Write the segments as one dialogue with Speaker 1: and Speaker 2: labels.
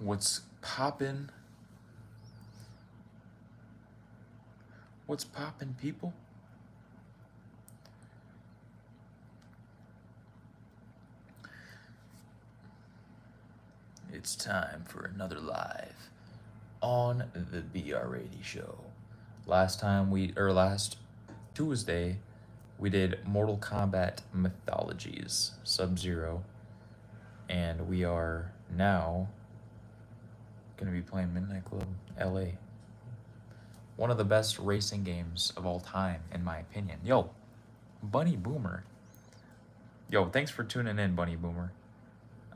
Speaker 1: What's poppin'? What's poppin', people? It's time for another live on the BR80 show. Last Tuesday, we did Mortal Kombat Mythologies Sub-Zero, and we are now gonna be playing Midnight Club LA. One of the best racing games of all time, in my opinion. Yo, Bunny Boomer. Yo, thanks for tuning in, Bunny Boomer.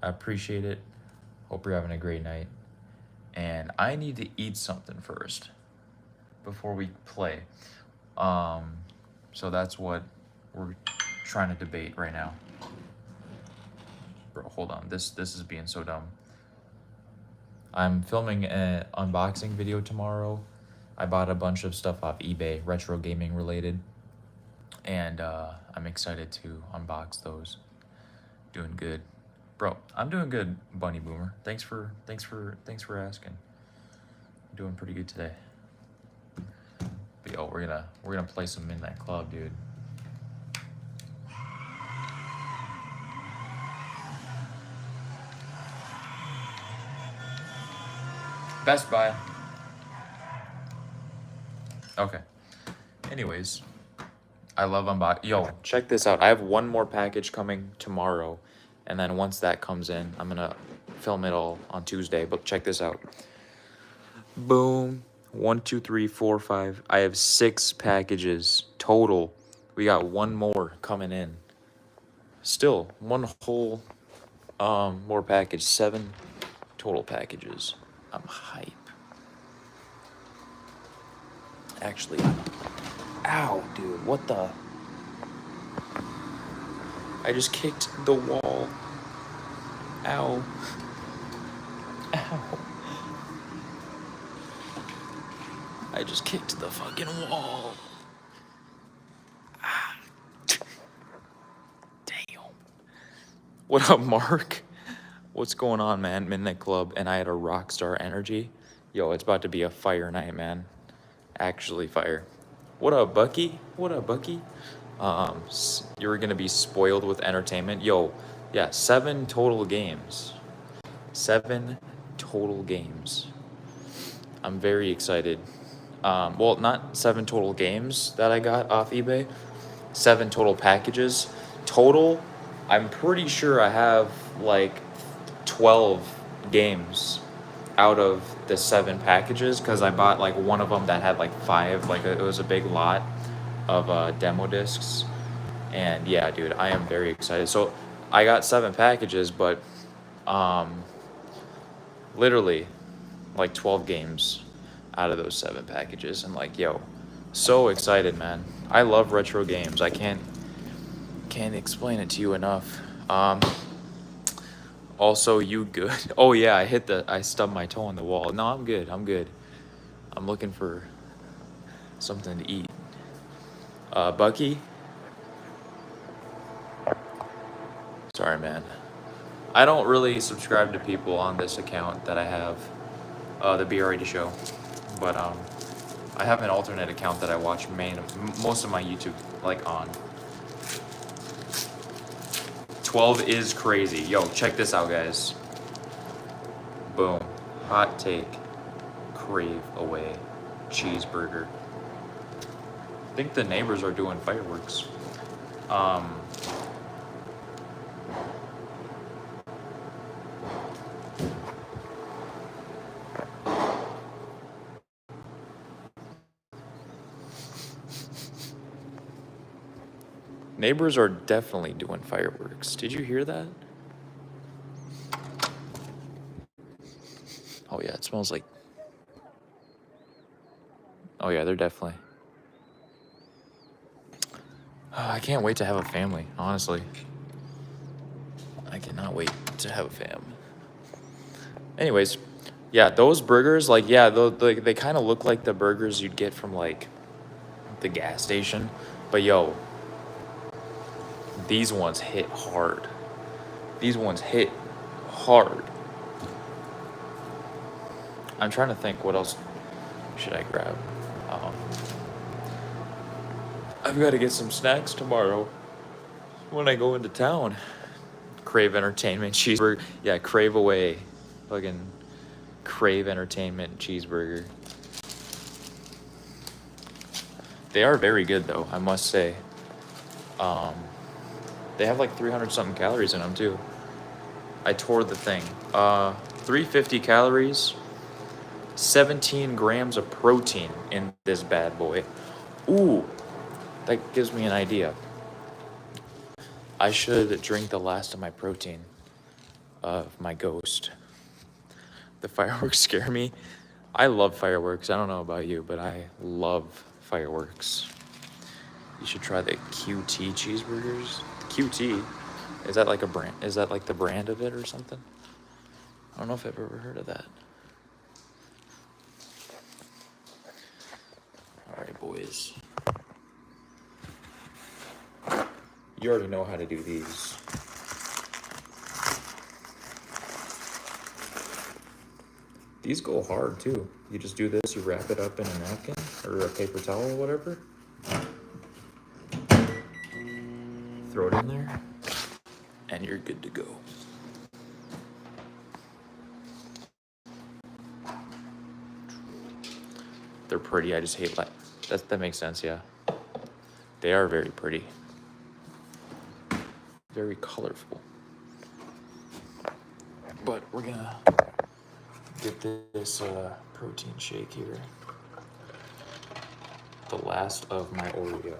Speaker 1: I appreciate it. Hope you're having a great night. And I need to eat something first before we play. So that's what we're trying to debate right now. Bro, hold on. This is being so dumb. I'm filming an unboxing video tomorrow. I bought a bunch of stuff off eBay, retro gaming related, and I'm excited to unbox those. Doing good, bro. I'm doing good, Bunny Boomer. Thanks for asking. I'm doing pretty good today. But yo, we're gonna play some Midnight Club, dude. Best Buy. Okay. Anyways, I love unbox. Yo, check this out. I have one more package coming tomorrow, and then once that comes in, I'm gonna film it all on Tuesday. But check this out. Boom. 1, 2, 3, 4, 5. I have 6 packages total. We got one more coming in. Still, one whole more package. 7 total packages. I'm hype. Actually, ow, dude, what the? I just kicked the wall. Ow. Ow. I just kicked the fucking wall. Ah. Damn. What up, Mark? What's going on, man? Midnight Club, and I had a Rockstar Energy. Yo, it's about to be a fire night, man. Actually fire. What up, Bucky? What up, Bucky? You're gonna be spoiled with entertainment. Yo, yeah, 7 total games. 7 total games. I'm very excited. Well, not 7 total games that I got off eBay. 7 total packages. Total, I'm pretty sure I have like 12 games out of the 7 packages, because I bought like one of them that had like 5, like it was a big lot of demo discs. And yeah, dude, I am very excited. So I got 7 packages, but literally like 12 games out of those 7 packages. And like, yo, so excited, man. I love retro games. I can't explain it to you enough. Also, you good? Oh yeah, I stubbed my toe on the wall. No, I'm good. I'm looking for something to eat. Bucky? Sorry, man. I don't really subscribe to people on this account that I have, the BR80 show. But I have an alternate account that I watch most of my YouTube like on. 12 is crazy. Yo, check this out, guys. Boom. Hot take. Crave away. Cheeseburger. I think the neighbors are doing fireworks. Neighbors are definitely doing fireworks. Did you hear that? Oh yeah, it smells like... Oh yeah, they're definitely... I can't wait to have a family, honestly. I cannot wait to have a fam. Anyways, yeah, those burgers, like, yeah, they kind of look like the burgers you'd get from, like, the gas station. But, yo, these ones hit hard. These ones hit hard. I'm trying to think what else should I grab. Um, I've got to get some snacks tomorrow when I go into town. Crave Entertainment cheeseburger. Yeah, crave away. Fucking Crave Entertainment cheeseburger. They are very good though, I must say. They have like 300 something calories in them too. I tore the thing. 350 calories, 17 grams of protein in this bad boy. Ooh, that gives me an idea. I should drink the last of my protein of my Ghost. The fireworks scare me. I love fireworks. I don't know about you, but I love fireworks. You should try the QT cheeseburgers. QT, is that like a brand? Is that like the brand of it or something? I don't know if I've ever heard of that. All right, boys. You already know how to do these. These go hard too. You just do this, you wrap it up in a napkin or a paper towel or whatever. Throw it in there, and you're good to go. They're pretty. I just hate that makes sense, yeah. They are very pretty. Very colorful. But we're gonna get this protein shake here. The last of my Oreo.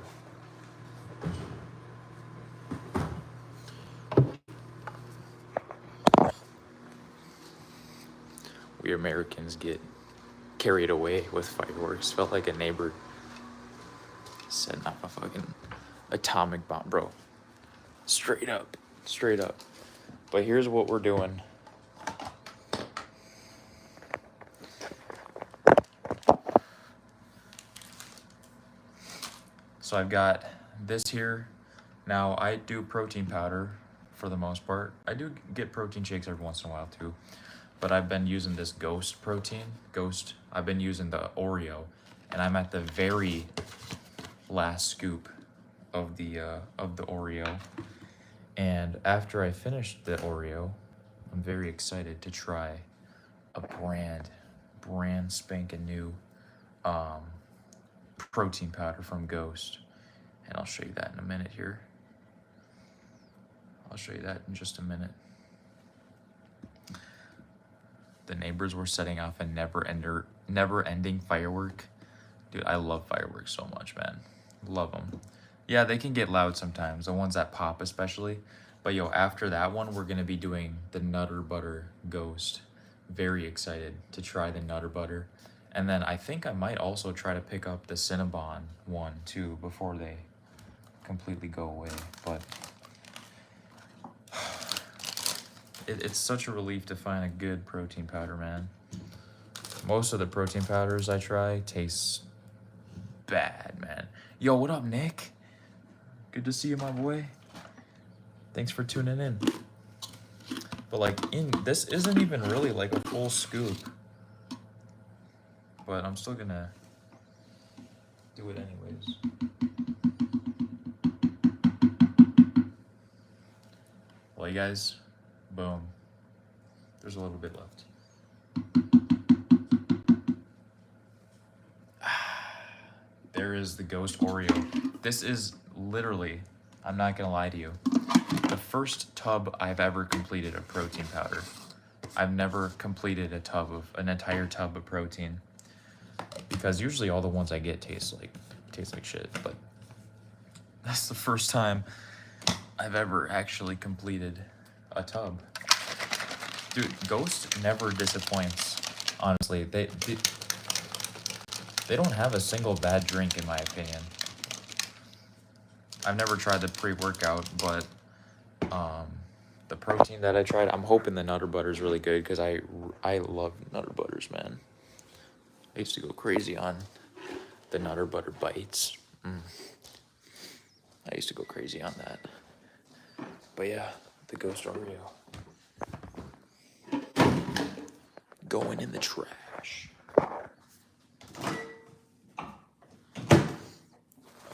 Speaker 1: We Americans get carried away with fireworks. Felt like a neighbor setting off a fucking atomic bomb, bro. Straight up. But here's what we're doing. So I've got this here. Now I do protein powder for the most part. I do get protein shakes every once in a while too. But I've been using this Ghost protein. I've been using the Oreo, and I'm at the very last scoop of the Oreo. And after I finish the Oreo, I'm very excited to try a brand spanking new protein powder from Ghost. And I'll show you that in a minute here. I'll show you that in just a minute. The neighbors were setting off a never-ending firework. Dude, I love fireworks so much, man. Love them. Yeah, they can get loud sometimes, the ones that pop especially. But yo, after that one, we're gonna be doing the Nutter Butter Ghost. Very excited to try the Nutter Butter. And then I think I might also try to pick up the Cinnabon one too before they completely go away. But it's such a relief to find a good protein powder, man. Most of the protein powders I try taste bad, man. Yo, what up, Nick? Good to see you, my boy. Thanks for tuning in. But like, this isn't even really like a full scoop. But I'm still gonna do it anyways. Well, you guys, boom. There's a little bit left. There is the Ghost Oreo. This is literally, I'm not gonna lie to you, the first tub I've ever completed of protein powder. I've never completed an entire tub of protein, because usually all the ones I get taste like shit. But that's the first time I've ever actually completed a tub. Dude, Ghost never disappoints. Honestly, they don't have a single bad drink in my opinion. I've never tried the pre-workout, but the protein that I tried, I'm hoping the Nutter Butter is really good, because I love Nutter Butters, man. I used to go crazy on the Nutter Butter bites. I used to go crazy on that. But yeah, the Ghost Oreo. Going in the trash. trash. Oh,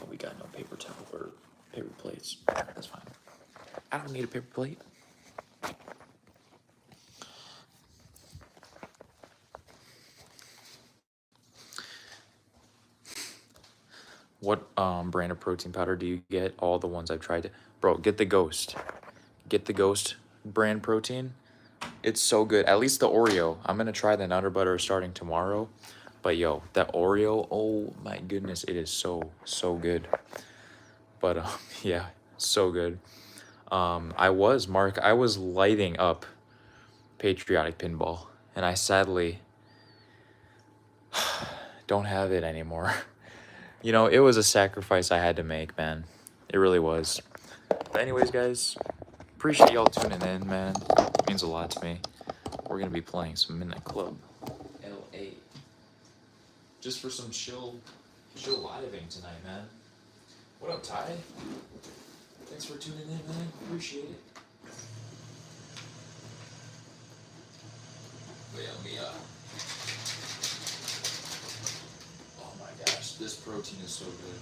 Speaker 1: we got no paper towel or paper plates. That's fine. I don't need a paper plate. What brand of protein powder do you get? All the ones I've tried. Bro, get the Ghost. Get the Ghost brand protein. It's so good. At least the Oreo. I'm gonna try the Nutter Butter starting tomorrow. But yo, that Oreo, oh my goodness, it is so good. But yeah, so good. Mark, I was lighting up Patriotic Pinball, and I sadly don't have it anymore. You know, it was a sacrifice I had to make, man. It really was. But anyways, guys, appreciate y'all tuning in, man. It means a lot to me. We're gonna be playing some Midnight Club LA. Just for some chill living tonight, man. What up, Ty? Thanks for tuning in, man. Appreciate it. But yeah, let me, oh my gosh, this protein is so good.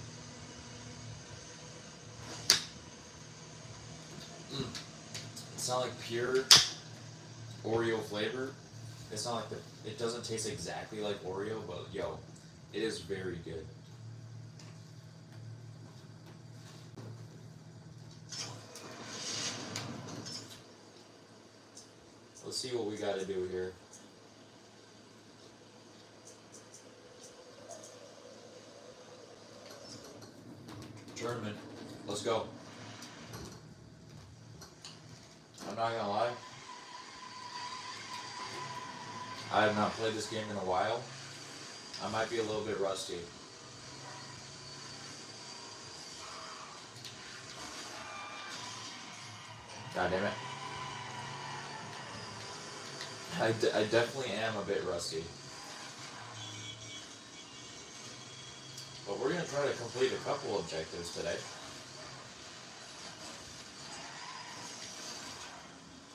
Speaker 1: It's not like pure Oreo flavor. It's not like it doesn't taste exactly like Oreo, but yo, it is very good. Let's see what we gotta do here. Tournament. Let's go. I'm not gonna lie. I have not played this game in a while. I might be a little bit rusty. God damn it. I definitely am a bit rusty. But we're gonna try to complete a couple objectives today.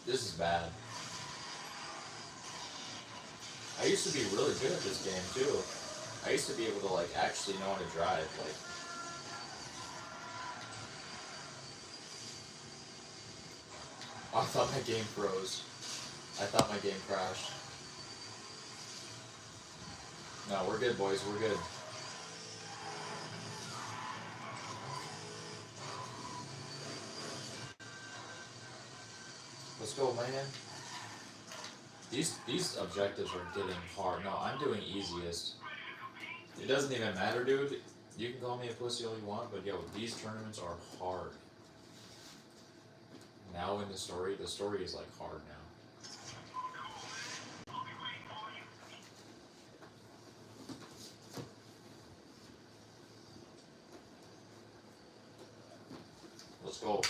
Speaker 1: This is bad. I used to be really good at this game too. I used to be able to like actually know how to drive. Like, I thought my game froze. I thought my game crashed. No, we're good, boys. We're good. Let's go, man. These objectives are getting hard. No, I'm doing easiest. It doesn't even matter, dude. You can call me a pussy all you want, but yo, these tournaments are hard. Now in the story is like hard now. Let's go.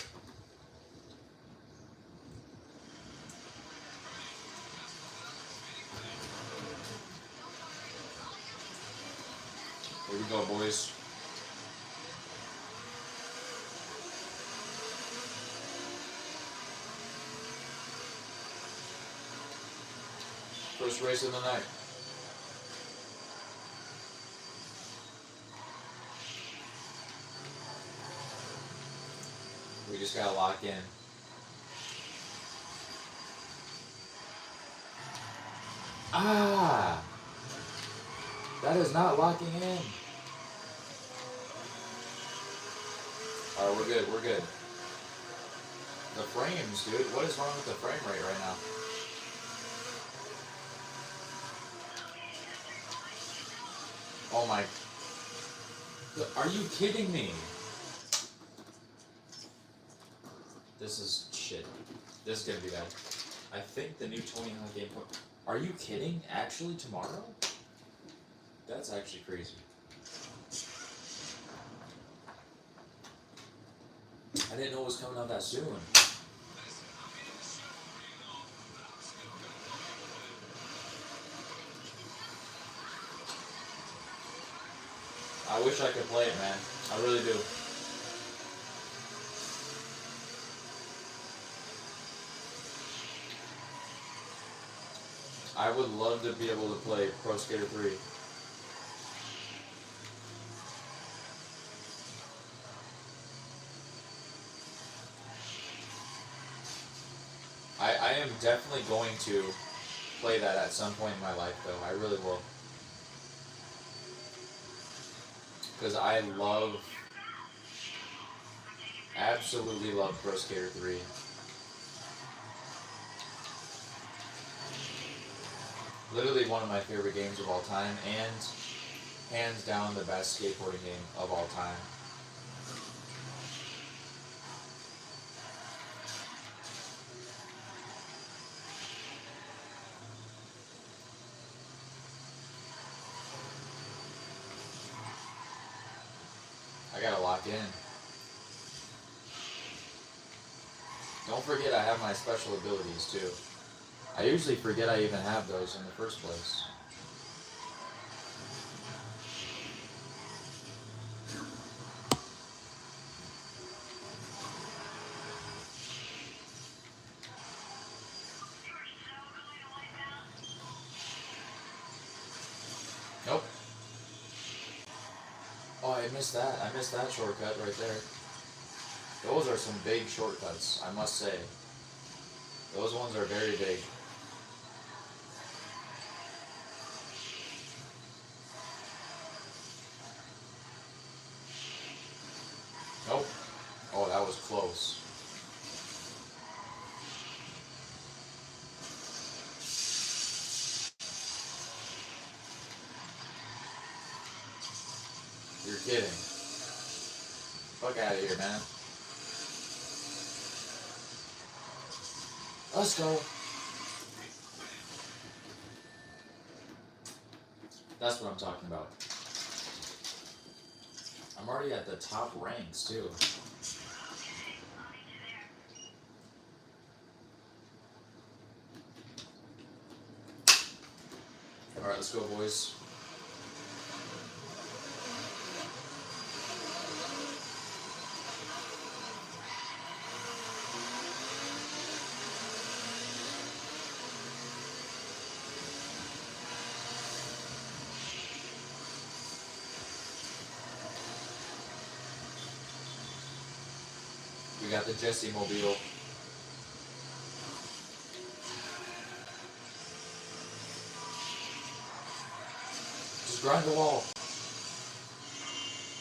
Speaker 1: Here we go, boys. First race of the night. We just gotta lock in. Ah! That is not locking in. Alright, we're good, we're good. The frames, dude. What is wrong with the frame rate right now? Oh my... Are you kidding me? This is shit. This is gonna be bad. I think the new Tony Hawk game... Are you kidding? Actually tomorrow? That's actually crazy. I didn't know it was coming out that soon. I wish I could play it, man. I really do. I would love to be able to play Pro Skater 3. I am definitely going to play that at some point in my life, though. I really will. Because I absolutely love Pro Skater 3. Literally one of my favorite games of all time, and hands down the best skateboarding game of all time. I gotta lock in. Don't forget I have my special abilities too. I usually forget I even have those in the first place. Nope. Oh, I missed that. I missed that shortcut right there. Those are some big shortcuts, I must say. Those ones are very big. Nope. Oh, that was close. You're kidding. Fuck out of here, man. Let's go. That's what I'm talking about. I'm already at the top ranks, too. Alright, let's go, boys. We got the Jesse Mobile. Just grind the wall.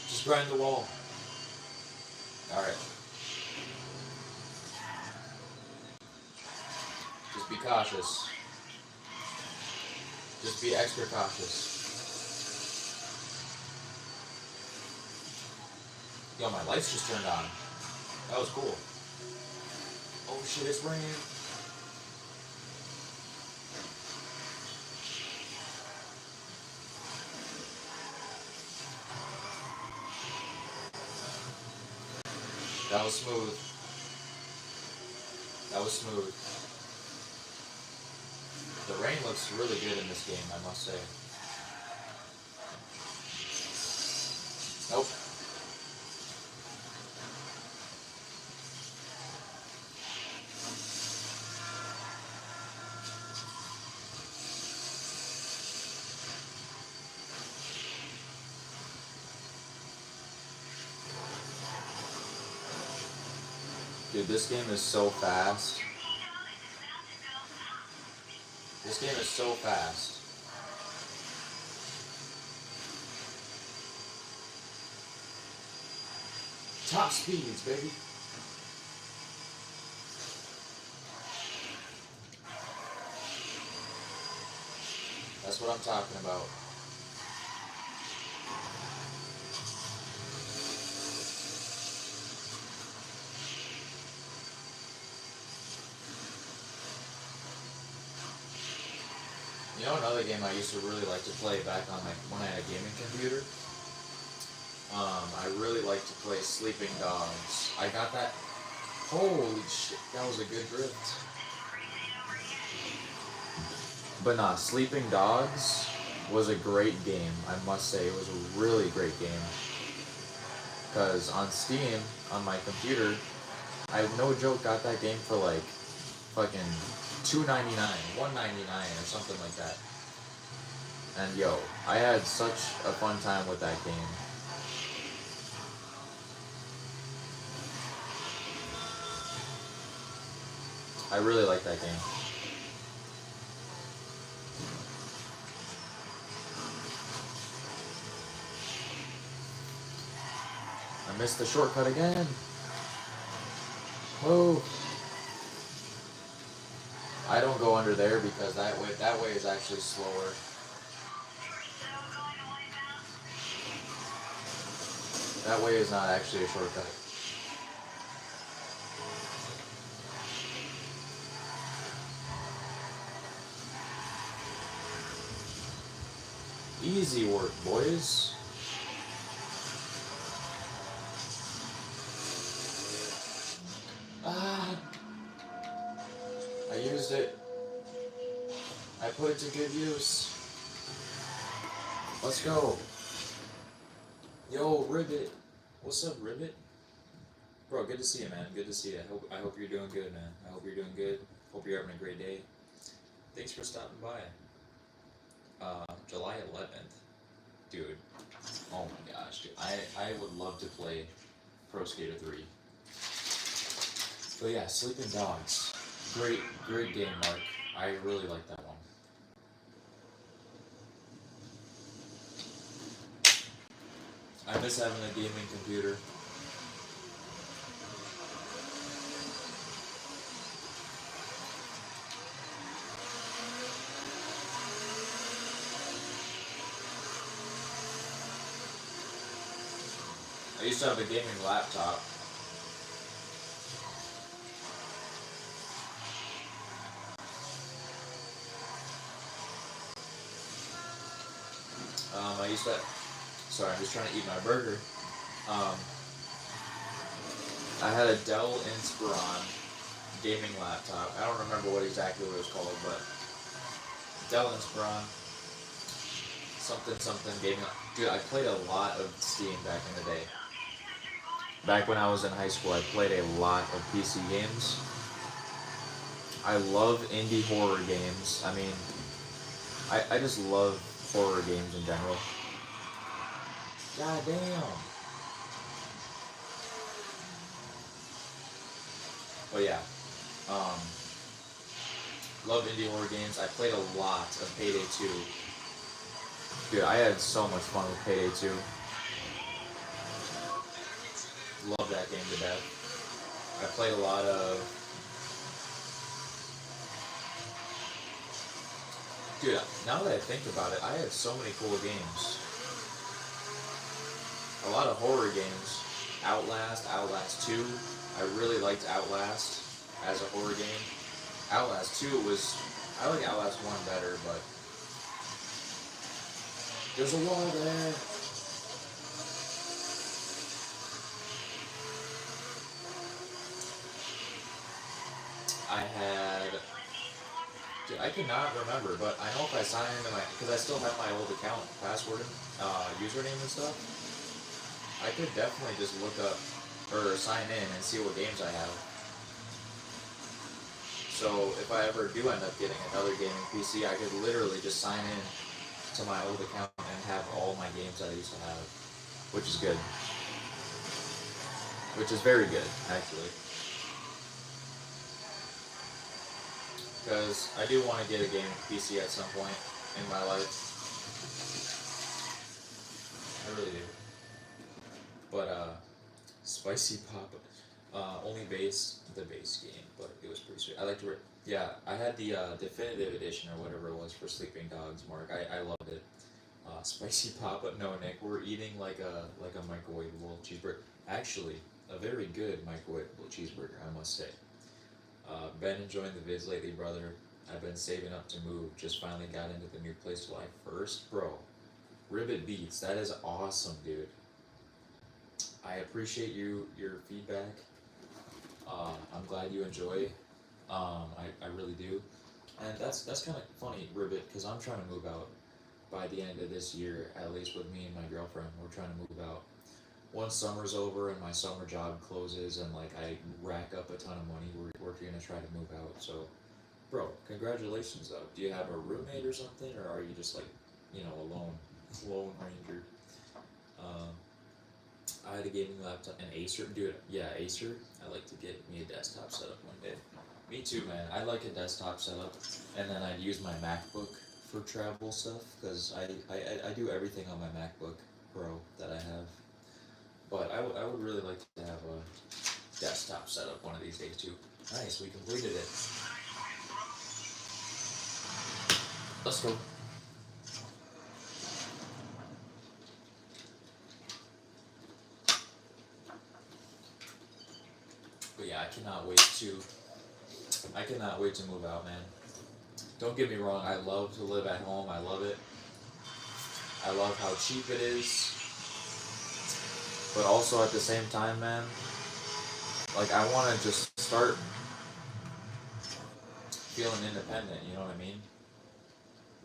Speaker 1: Just grind the wall. Alright. Just be cautious. Just be extra cautious. Yo, my lights just turned on. That was cool. Oh shit, it's raining. That was smooth. That was smooth. The rain looks really good in this game, I must say. Nope. Dude, this game is so fast. This game is so fast. Top speeds, baby. That's what I'm talking about. You know another game I used to really like to play back on when I had a gaming computer? I really like to play Sleeping Dogs. I got that. Holy shit, that was a good drift. But nah, Sleeping Dogs was a great game, I must say. It was a really great game. Because on Steam, on my computer, I no joke got that game for like fucking $2.99, $1.99 or something like that. And yo, I had such a fun time with that game. I really like that game. I missed the shortcut again. Oh. I don't go under there because that way is actually slower. That way is not actually a shortcut. Easy work, boys. Ah, I used it. I put it to good use. Let's go. Yo, Ribbit. What's up, Ribbit? Bro, good to see you, man. Good to see you. I hope you're doing good, man. I hope you're doing good. Hope you're having a great day. Thanks for stopping by. July 11th. Dude. Oh my gosh, dude. I would love to play Pro Skater 3. But yeah, Sleeping Dogs. Great game, Mark. I really like that one. I miss having a gaming computer. I used to have a gaming laptop. I used to. Sorry, I'm just trying to eat my burger. I had a Dell Inspiron gaming laptop. I don't remember what exactly it was called, but Dell Inspiron something gaming. Dude, I played a lot of Steam back in the day. Back when I was in high school, I played a lot of PC games. I love indie horror games. I mean, I just love horror games in general. God damn. But yeah, love indie horror games. I played a lot of Payday 2. Dude, I had so much fun with Payday 2. Love that game to death. I played a lot of... Dude, now that I think about it, I had so many cool games. A lot of horror games. Outlast, Outlast 2. I really liked Outlast as a horror game. Outlast 2 was... I like Outlast 1 better, but... There's a wall there! I had... Dude, I cannot remember, but I know if I sign into my... Because I still have my old account password and username and stuff. I could definitely just look up, or sign in and see what games I have. So if I ever do end up getting another gaming PC, I could literally just sign in to my old account and have all my games that I used to have. Which is good. Which is very good, actually. Because I do want to get a gaming PC at some point in my life. I really do. But, Spicy Papa, only the base game, but it was pretty sweet. I liked it. Yeah, I had the definitive edition or whatever it was for Sleeping Dogs, Mark. I loved it. Spicy Papa, no, Nick, we're eating like a microwavable cheeseburger. Actually, a very good microwavable cheeseburger, I must say. Been enjoying the vids lately, brother. I've been saving up to move. Just finally got into the new place July 1st. Bro, Ribbit Beats, that is awesome, dude. I appreciate your feedback. I'm glad you enjoy. I really do. And that's kind of funny, Ribbit, because I'm trying to move out by the end of this year, at least with me and my girlfriend. We're trying to move out. Once summer's over and my summer job closes and like I rack up a ton of money, we're going to try to move out. So Bro, congratulations though. Do you have a roommate or something, or are you just like, alone, lone ranger? Um, I had a gaming laptop, an Acer, dude. Yeah, Acer. I like to get me a desktop setup one day. Me too, man. I like a desktop setup, and then I'd use my MacBook for travel stuff because I do everything on my MacBook Pro that I have. But I would really like to have a desktop setup one of these days too. Nice, we completed it. Let's go. But yeah, I cannot wait to move out, man. Don't get me wrong, I love to live at home. I love it. I love how cheap it is. But also at the same time, man, like I want to just start feeling independent, you know what I mean?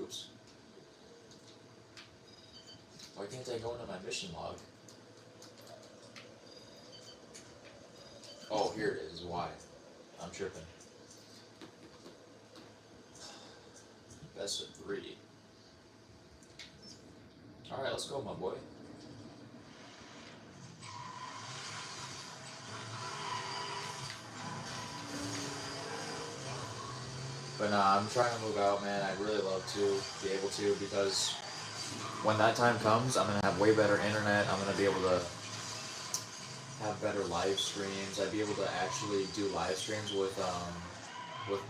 Speaker 1: Oops. Why can't I go into my mission log? Oh, here it is. Why? I'm tripping. Best of 3. Alright, let's go, my boy. But nah, I'm trying to move out, man. I'd really love to be able to, because when that time comes, I'm going to have way better internet. I'm going to be able to have better live streams. I'd be able to actually do live streams with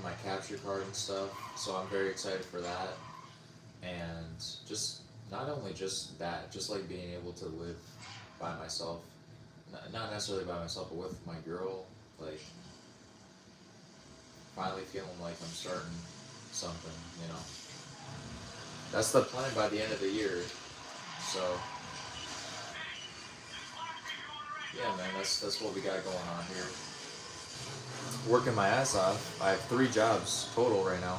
Speaker 1: my capture card and stuff. So I'm very excited for that. And just not only just that, just like being able to live by myself. Not necessarily by myself, but with my girl. Like finally feeling like I'm starting something, you know. That's the plan by the end of the year. So yeah, man, that's what we got going on here. Working my ass off. I have 3 jobs total right now,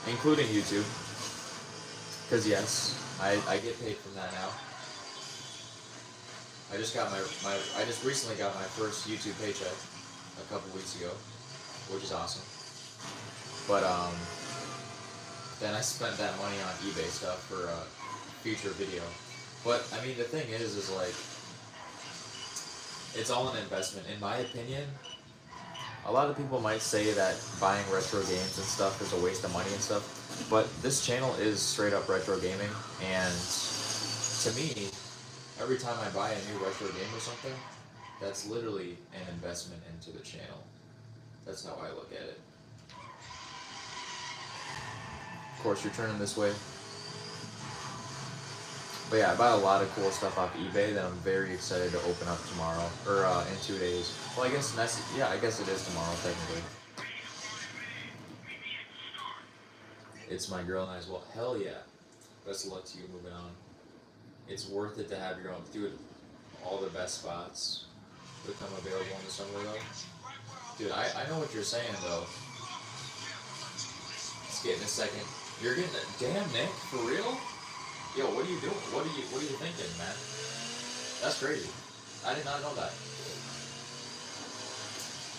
Speaker 1: including YouTube. Cause yes, I get paid from that now. I just got I just recently got my first YouTube paycheck a couple weeks ago, which is awesome. But then I spent that money on eBay stuff for a future video. But I mean, the thing is like, it's all an investment. In my opinion, a lot of people might say that buying retro games and stuff is a waste of money and stuff, but this channel is straight up retro gaming, and to me, every time I buy a new retro game or something, that's literally an investment into the channel. That's how I look at it. Of course, you're turning this way. But yeah, I buy a lot of cool stuff off eBay that I'm very excited to open up tomorrow, or in 2 days. Well, I guess I guess it is tomorrow technically. It's my girl and I as well. Hell yeah! Best of luck to you moving on. It's worth it to have your own. Dude, all the best spots become available in the summer though. Dude, I know what you're saying though. Let's get in a second. You're getting a damn Nick for real? Yo, what are you doing? What are you thinking, man? That's crazy. I did not know that.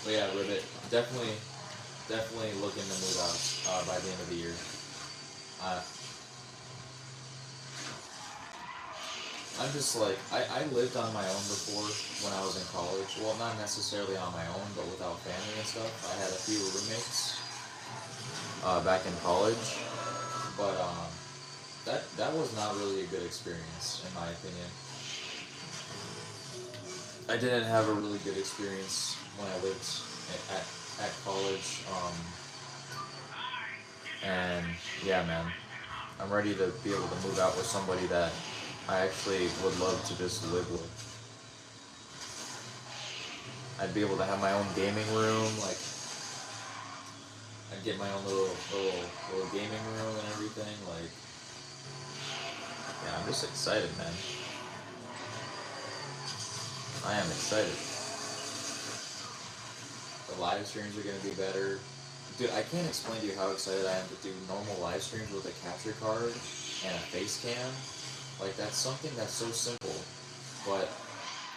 Speaker 1: But yeah, Ribbit, definitely looking to move out by the end of the year. I'm just like, I lived on my own before when I was in college. Well, not necessarily on my own, but without family and stuff. I had a few roommates back in college, but that was not really a good experience, in my opinion. I didn't have a really good experience when I lived at college, and yeah, man, I'm ready to be able to move out with somebody that I actually would love to just live with. I'd be able to have my own gaming room, like I'd get my own little gaming room and everything, like yeah, I'm just excited, man. I am excited. The live streams are gonna be better. Dude, I can't explain to you how excited I am to do normal live streams with a capture card and a face cam. Like, that's something that's so simple, but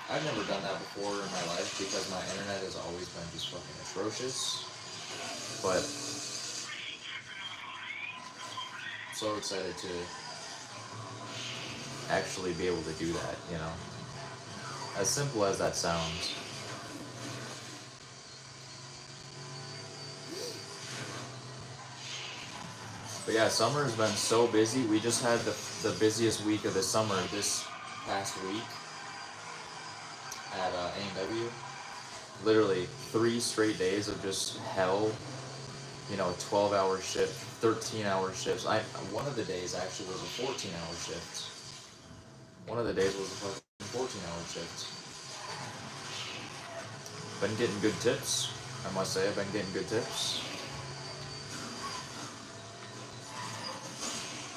Speaker 1: I've never done that before in my life because my internet has always been just fucking atrocious. But so excited to actually be able to do that, you know. As simple as that sounds. But yeah, summer has been so busy. We just had the busiest week of the summer this past week at A&W. Literally 3 straight days of just hell. You know, 12-hour shift, 13-hour shifts. One of the days actually was a 14-hour shift. One of the days was a fucking 14-hour shift. Been getting good tips. I must say, I've been getting good tips.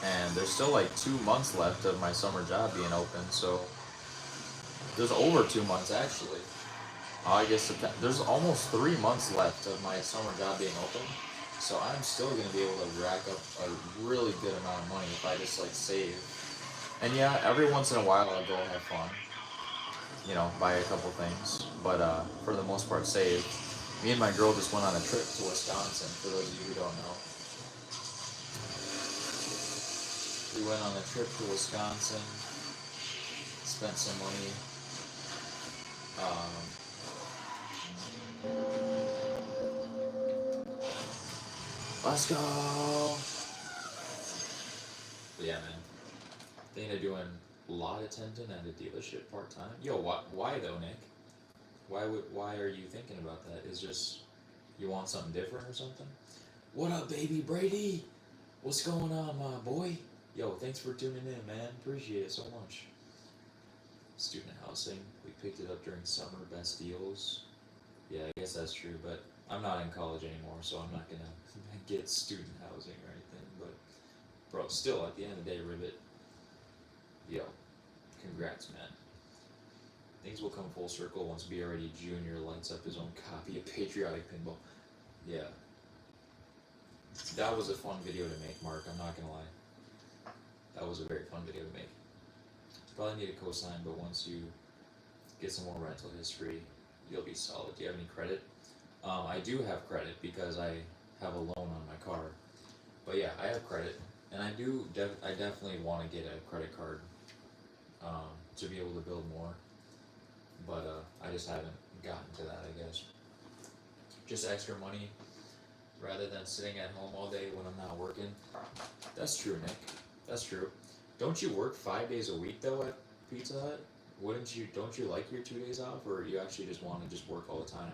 Speaker 1: And there's still like 2 months left of my summer job being open, so there's over 2 months actually. August, September, there's almost 3 months left of my summer job being open, so I'm still going to be able to rack up a really good amount of money if I just like save. And yeah, every once in a while I'll go have fun, you know, buy a couple things, but for the most part save. Me and my girl just went on a trip to Wisconsin, for those of you who don't know. We went on a trip to Wisconsin, spent some money. Let's go! But yeah, man. Thinking of doing lot attendant at a dealership part-time. Yo, why though, Nick? Why are you thinking about that? Is just, you want something different or something? What up, baby Brady? What's going on, my boy? Yo, thanks for tuning in, man. Appreciate it so much. Student housing. We picked it up during summer, best deals. Yeah, I guess that's true, but I'm not in college anymore, so I'm not gonna get student housing or anything, but bro, still, at the end of the day, Ribbit, yo, congrats, man. Things will come full circle once BRD Jr. lights up his own copy of Patriotic Pinball. Yeah. That was a fun video to make, Mark, I'm not gonna lie. That was a very fun video to make. Probably need a cosign, but once you get some more rental history, you'll be solid. Do you have any credit? I do have credit because I have a loan on my car. But yeah, I have credit, and I definitely want to get a credit card to be able to build more. But I just haven't gotten to that, I guess. Just extra money rather than sitting at home all day when I'm not working. That's true, Nick. That's true. Don't you work 5 days a week though at Pizza Hut? Don't you like your 2 days off, or you actually just want to just work all the time?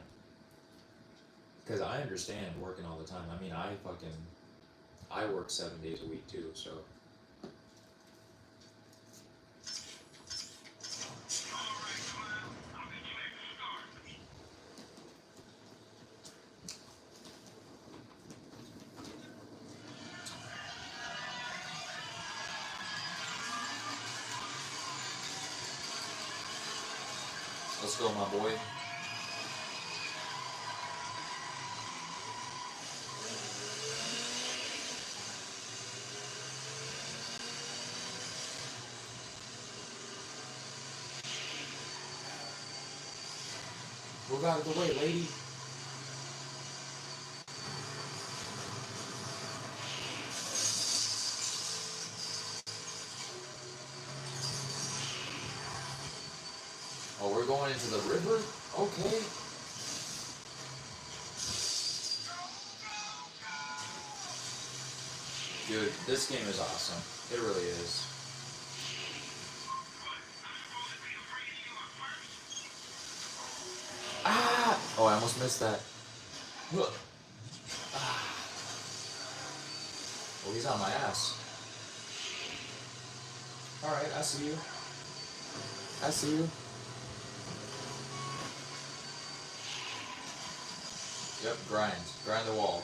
Speaker 1: Because I understand working all the time. I mean, I work 7 days a week too, so. Let's go, my boy. Move out of the way, lady. Oh, we're going into the river? Okay. Dude, this game is awesome. It really is. Ah! Oh, I almost missed that. Ah. Oh, he's on my ass. Alright, I see you. I see you. Yep, grind. Grind the wall.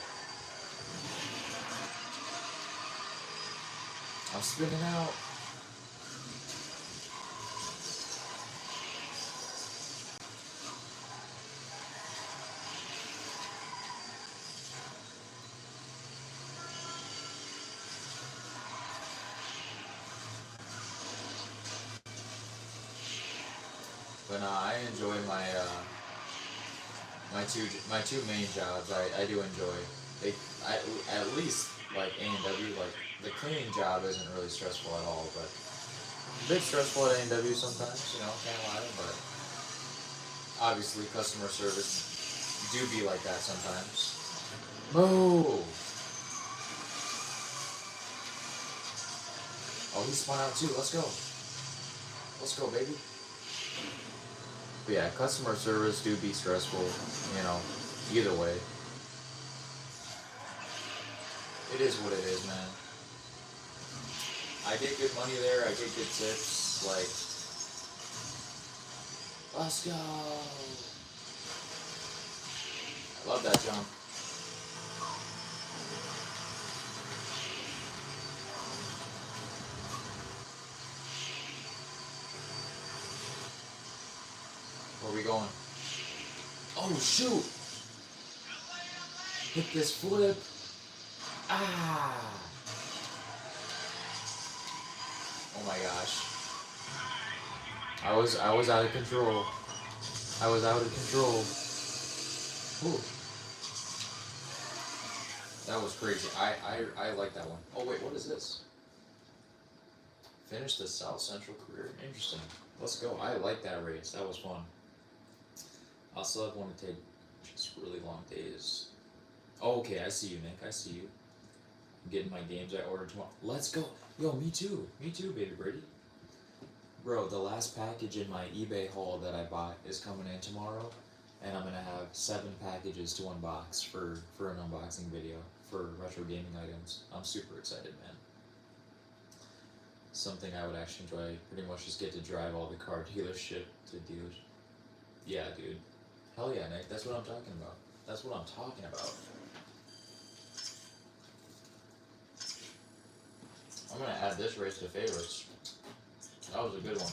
Speaker 1: I'm spinning out. But I enjoy my my two main jobs. I do enjoy. At least like A&W, like the cleaning job isn't really stressful at all, but a bit stressful at A&W sometimes, can't lie, but obviously customer service do be like that sometimes. Move! Oh, he spun out too, let's go. Let's go, baby. But yeah, customer service do be stressful, either way. It is what it is, man. I get good money there, I get good tips, like, let's go. I love that jump. Where are we going? Oh, shoot! Hit this flip. Ah! Oh my gosh. I was out of control. I was out of control. Ooh. That was crazy. I like that one. Oh wait, what is this? Finish the South Central career. Interesting. Let's go. I like that race. That was fun. I'll still have one to take just really long days. Oh, okay, I see you, Nick. I see you. I'm getting my games I ordered tomorrow. Let's go. Yo, me too. Me too, baby Brady. Bro, the last package in my eBay haul that I bought is coming in tomorrow, and I'm gonna have 7 packages to unbox for an unboxing video for retro gaming items. I'm super excited, man. Something I would actually enjoy. Pretty much just get to drive all the car dealership to dealers. Yeah, dude. Hell yeah, Nick. That's what I'm talking about. That's what I'm talking about. I'm gonna add this race to favorites. That was a good one.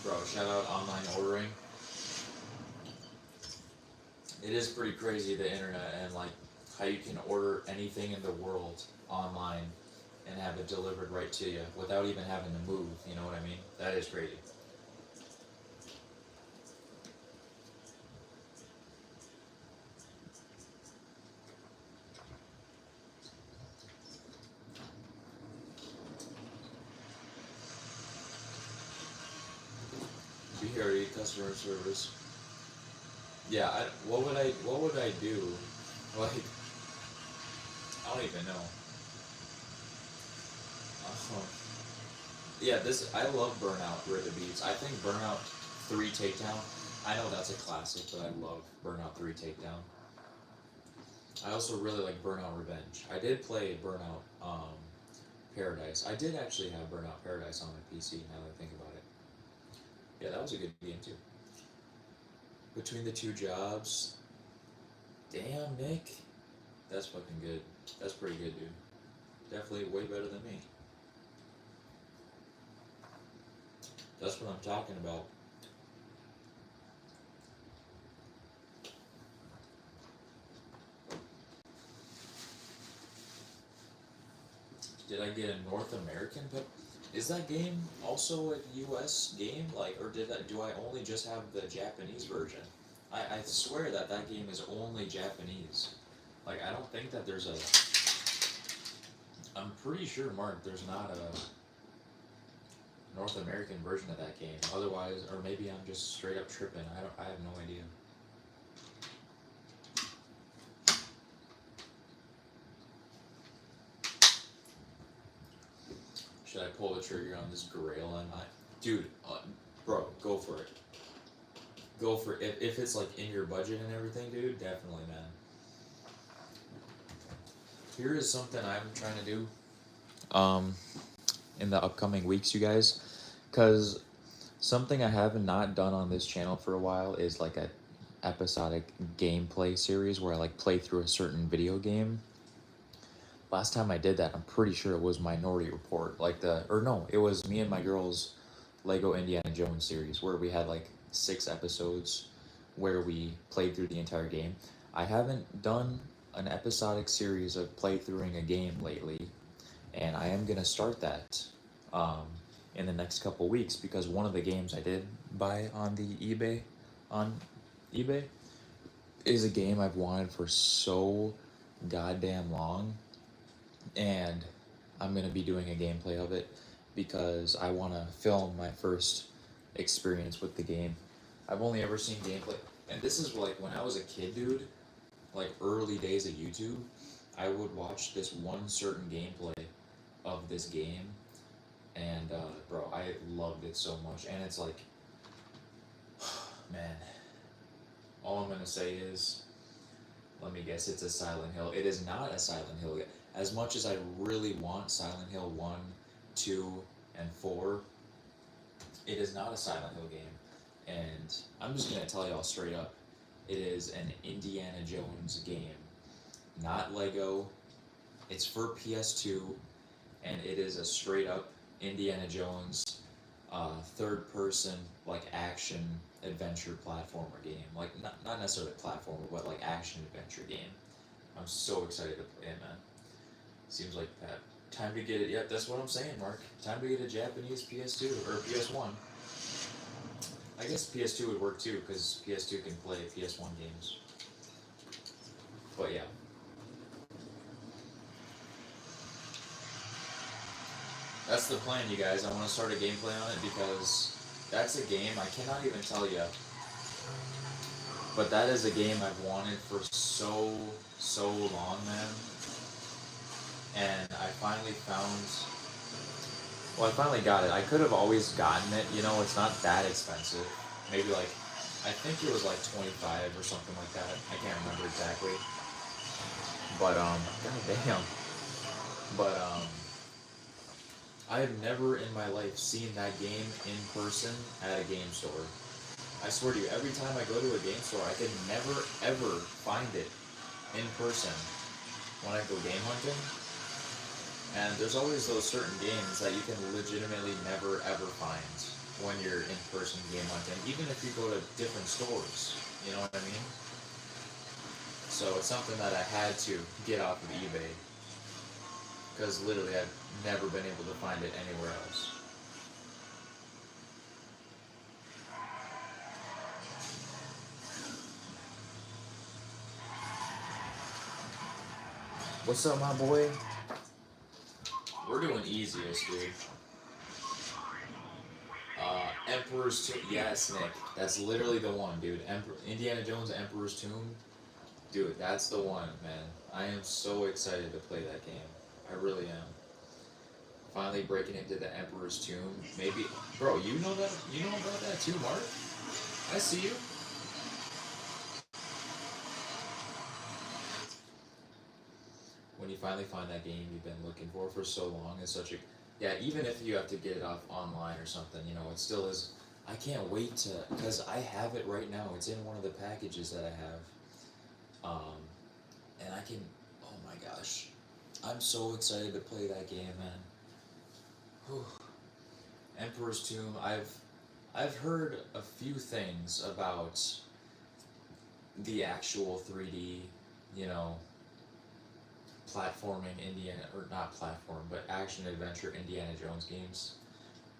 Speaker 1: Bro, shout out online ordering. It is pretty crazy, the internet, and like how you can order anything in the world online and have it delivered right to you without even having to move, you know what I mean? That is crazy. BRE customer service. Yeah, what would I do? Like, I don't even know. Yeah, I love Burnout Rhythm Beats. I think Burnout 3 Takedown, I know that's a classic, but I love Burnout 3 Takedown. I also really like Burnout Revenge. I did play Burnout Paradise. I did actually have Burnout Paradise on my PC, now that I think about it. Yeah, that was a good game too. Between the Two Jobs. Damn, Nick. That's fucking good. That's pretty good, dude. Definitely way better than me. That's what I'm talking about. Did I get a North American pick? Is that game also a US game? Like, or do I only just have the Japanese version? I swear that game is only Japanese. Like, I don't think that there's a... I'm pretty sure, Mark, there's not a North American version of that game. Otherwise, or maybe I'm just straight up tripping. I have no idea. Should I pull the trigger on this Grail on my... Dude, bro, go for it. Go for it. If it's like in your budget and everything, dude, definitely, man. Here is something I'm trying to do in the upcoming weeks, you guys, because something I have not done on this channel for a while is like a episodic gameplay series where I like play through a certain video game. Last time I did that, I'm pretty sure it was Minority Report, like or no, it was me and my girls Lego Indiana Jones series where we had like 6 episodes where we played through the entire game. I haven't done an episodic series of playthroughing a game lately, and I am gonna start that um, in the next couple weeks because one of the games I did buy on eBay is a game I've wanted for so goddamn long, and I'm gonna be doing a gameplay of it because I want to film my first experience with the game. I've only ever seen gameplay, and this is like when I was a kid, dude. Like early days of YouTube, I would watch this one certain gameplay of this game, and bro, I loved it so much. And it's like, man, all I'm gonna say is, let me guess, it's a Silent Hill. It is not a Silent Hill yet. As much as I really want Silent Hill 1, 2, and 4, it is not a Silent Hill game. And I'm just gonna tell y'all straight up, it is an Indiana Jones game. Not Lego. It's for PS2, and it is a straight up Indiana Jones third person like action adventure platformer game. Like not necessarily platformer, but like action adventure game. I'm so excited to play it, man. Seems like that. Time to get it. Yep, that's what I'm saying, Mark. Time to get a Japanese PS2 or PS1. I guess PS2 would work too, because PS2 can play PS1 games. But yeah. That's the plan, you guys. I want to start a gameplay on it because that's a game I cannot even tell you. But that is a game I've wanted for so long, man. And I finally got it. I could have always gotten it, you know, it's not that expensive. Maybe like, I think it was like 25 or something like that. I can't remember exactly. But, goddamn. But, I have never in my life seen that game in person at a game store. I swear to you, every time I go to a game store, I can never, ever find it in person when I go game hunting. And there's always those certain games that you can legitimately never, ever find when you're in person game hunting, even if you go to different stores, you know what I mean? So it's something that I had to get off of eBay, because literally I've never been able to find it anywhere else. What's up, my boy? We're doing easiest, dude. Emperor's Tomb. Yes, Nick. That's literally the one, dude. Indiana Jones Emperor's Tomb. Dude, that's the one, man. I am so excited to play that game. I really am. Finally breaking into the Emperor's Tomb. Maybe, bro, you know that? You know about that too, Mark? I see you. When you finally find that game you've been looking for so long, it's such a, yeah, even if you have to get it off online or something, you know, it still is. I can't wait to, because I have it right now. It's in one of the packages that I have. And I can, oh my gosh. I'm so excited to play that game, man. Whew. Emperor's Tomb, I've heard a few things about the actual 3D, you know, platforming Indiana, or not platform, but action adventure Indiana Jones games.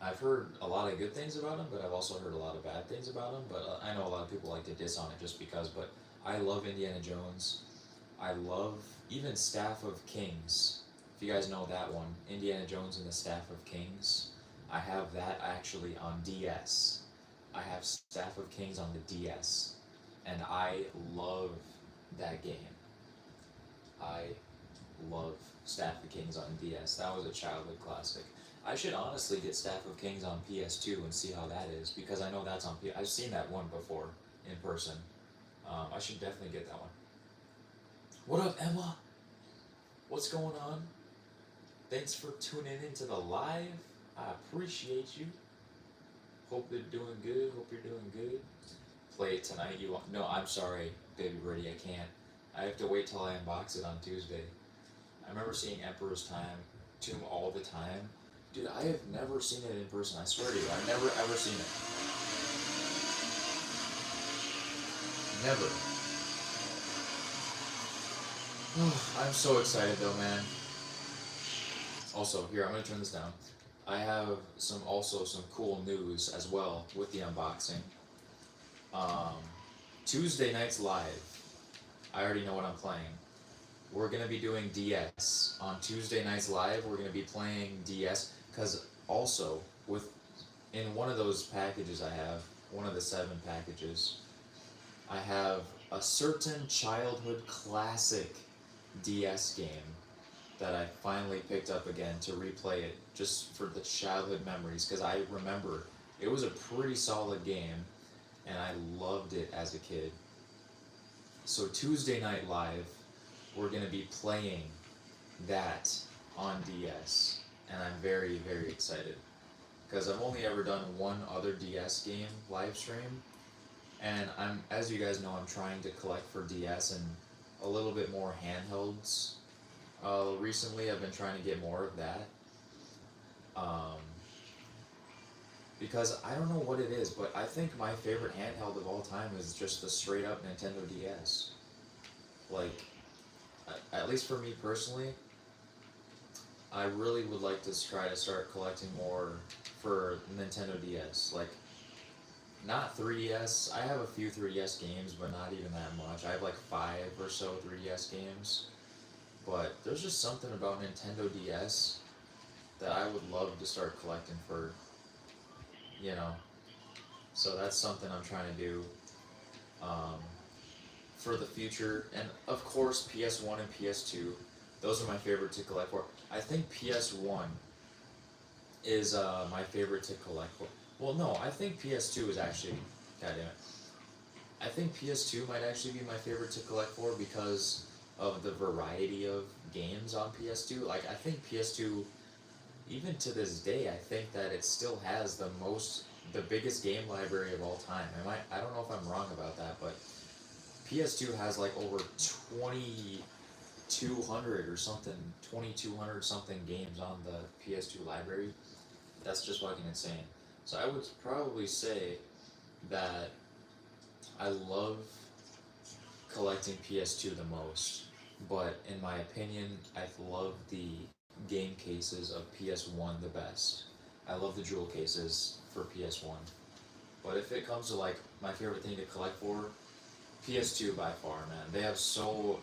Speaker 1: I've heard a lot of good things about them, but I've also heard a lot of bad things about them. But I know a lot of people like to diss on it just because. But I love Indiana Jones. I love even Staff of Kings. If you guys know that one, Indiana Jones and the Staff of Kings. I have that actually on DS. I have Staff of Kings on the DS, and I love that game. I love Staff of Kings on DS. That was a childhood classic. I should honestly get Staff of Kings on PS2 and see how that is, because I know that's on I've seen that one before in person. I should definitely get that one. What up, Emma? What's going on? Thanks for tuning into the live. I appreciate you. Hope you're doing good. Hope you're doing good. Play it tonight. You want? No, I'm sorry, baby birdie. I can't. I have to wait till I unbox it on Tuesday. I remember seeing Emperor's Tomb all the time. Dude, I have never seen it in person. I swear to you, I've never ever seen it. Never. I'm so excited though, man. Also, here, I'm gonna turn this down. I have some cool news as well with the unboxing. Um, Tuesday nights live. I already know what I'm playing. We're gonna be doing DS on Tuesday nights live. We're gonna be playing DS because also with in one of those packages I have, one of the 7 packages, I have a certain childhood classic DS game that I finally picked up again to replay it just for the childhood memories because I remember it was a pretty solid game and I loved it as a kid. So Tuesday night live, we're gonna be playing that on DS, and I'm very, very excited because I've only ever done one other DS game live stream, and as you guys know, I'm trying to collect for DS and a little bit more handhelds. Recently, I've been trying to get more of that. Um, because I don't know what it is, but I think my favorite handheld of all time is just the straight up Nintendo DS. Like, at least for me personally, I really would like to try to start collecting more for Nintendo DS. Like, not 3DS. I have a few 3DS games, but not even that much. I have like 5 or so 3DS games. But there's just something about Nintendo DS that I would love to start collecting for, you know. So that's something I'm trying to do for the future. And of course, PS1 and PS2, those are my favorite to collect for. I think PS1 is my favorite to collect for. Well, no, I think PS2 is actually, god damn it. I think PS2 might actually be my favorite to collect for because of the variety of games on PS2. Like, I think PS2, even to this day, I think that it still has the biggest game library of all time. I don't know if I'm wrong about that, but PS2 has like over 2,200 or something, 2,200 something games on the PS2 library. That's just fucking insane. So I would probably say that I love collecting PS2 the most, but in my opinion, I love the game cases of PS1 the best. I love the jewel cases for PS1. But if it comes to like my favorite thing to collect for, PS2 by far, man. They have so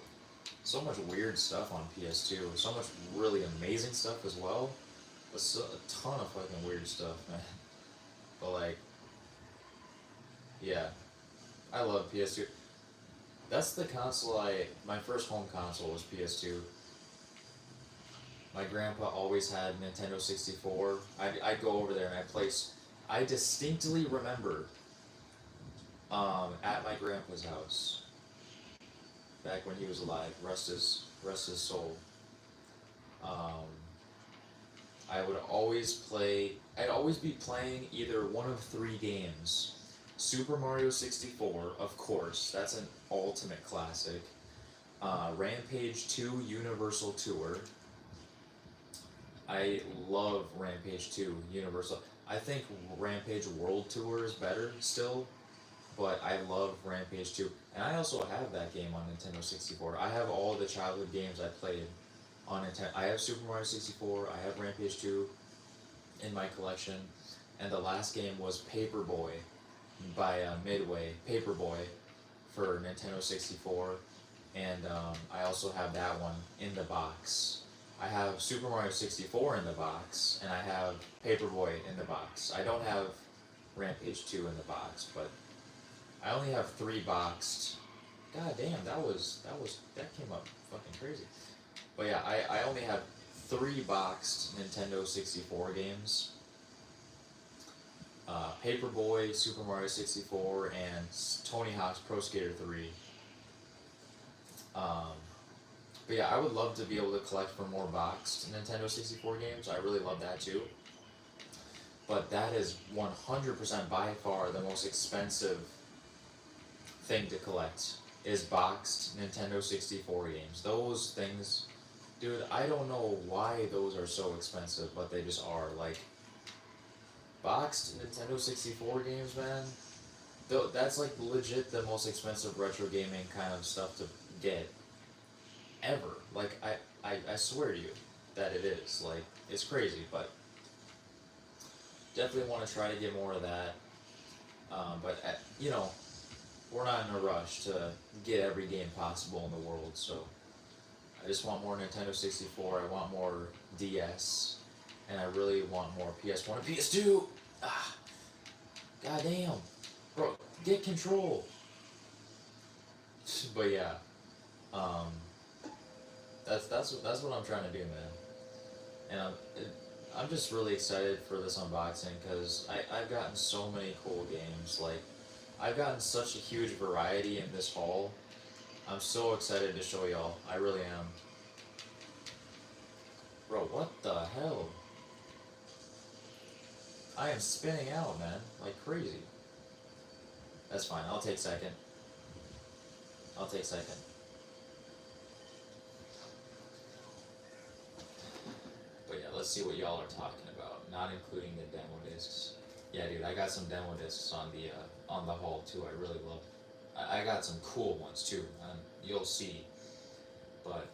Speaker 1: much weird stuff on PS2, so much really amazing stuff as well, but a ton of fucking weird stuff, man. But like, yeah, I love PS2. That's the console my first home console was PS2. My grandpa always had Nintendo 64. I'd go over there and I distinctly remember at my grandpa's house, back when he was alive, rest his soul. Um, I'd always be playing either one of 3 games. Super Mario 64, of course, that's an ultimate classic. Rampage 2 Universal Tour. I love Rampage 2 Universal. I think Rampage World Tour is better still, but I love Rampage 2. And I also have that game on Nintendo 64. I have all the childhood games I played on Nintendo. I have Super Mario 64, I have Rampage 2 in my collection, and the last game was Paperboy by Midway, Paperboy for Nintendo 64, and I also have that one in the box. I have Super Mario 64 in the box, and I have Paperboy in the box. I don't have Rampage 2 in the box, but I only have 3 boxed. God damn, that came up fucking crazy. But yeah, I only have 3 boxed Nintendo 64 games. Paperboy, Super Mario 64, and Tony Hawk's Pro Skater 3. But yeah, I would love to be able to collect for more boxed Nintendo 64 games. I really love that too. But that is 100% by far the most expensive thing to collect, is boxed Nintendo 64 games. Those things Dude, I don't know why those are so expensive, but they just are. Like, boxed Nintendo 64 games, man. Though that's like legit the most expensive retro gaming kind of stuff to get ever. Like, I swear to you that it is. Like, it's crazy, but definitely want to try to get more of that. But you know, we're not in a rush to get every game possible in the world, so I just want more Nintendo 64. I want more DS, and I really want more PS1 and PS2. Ah, goddamn, bro, get control. But yeah, um, that's what I'm trying to do, man. And I'm just really excited for this unboxing because I've gotten so many cool games. Like, I've gotten such a huge variety in this haul. I'm so excited to show y'all. I really am. Bro, what the hell? I am spinning out, man. Like crazy. That's fine. I'll take second. I'll take second. But yeah, let's see what y'all are talking about. Not including the demo discs. Yeah, dude, I got some demo discs on the haul too. I really love. I got some cool ones too, and you'll see. But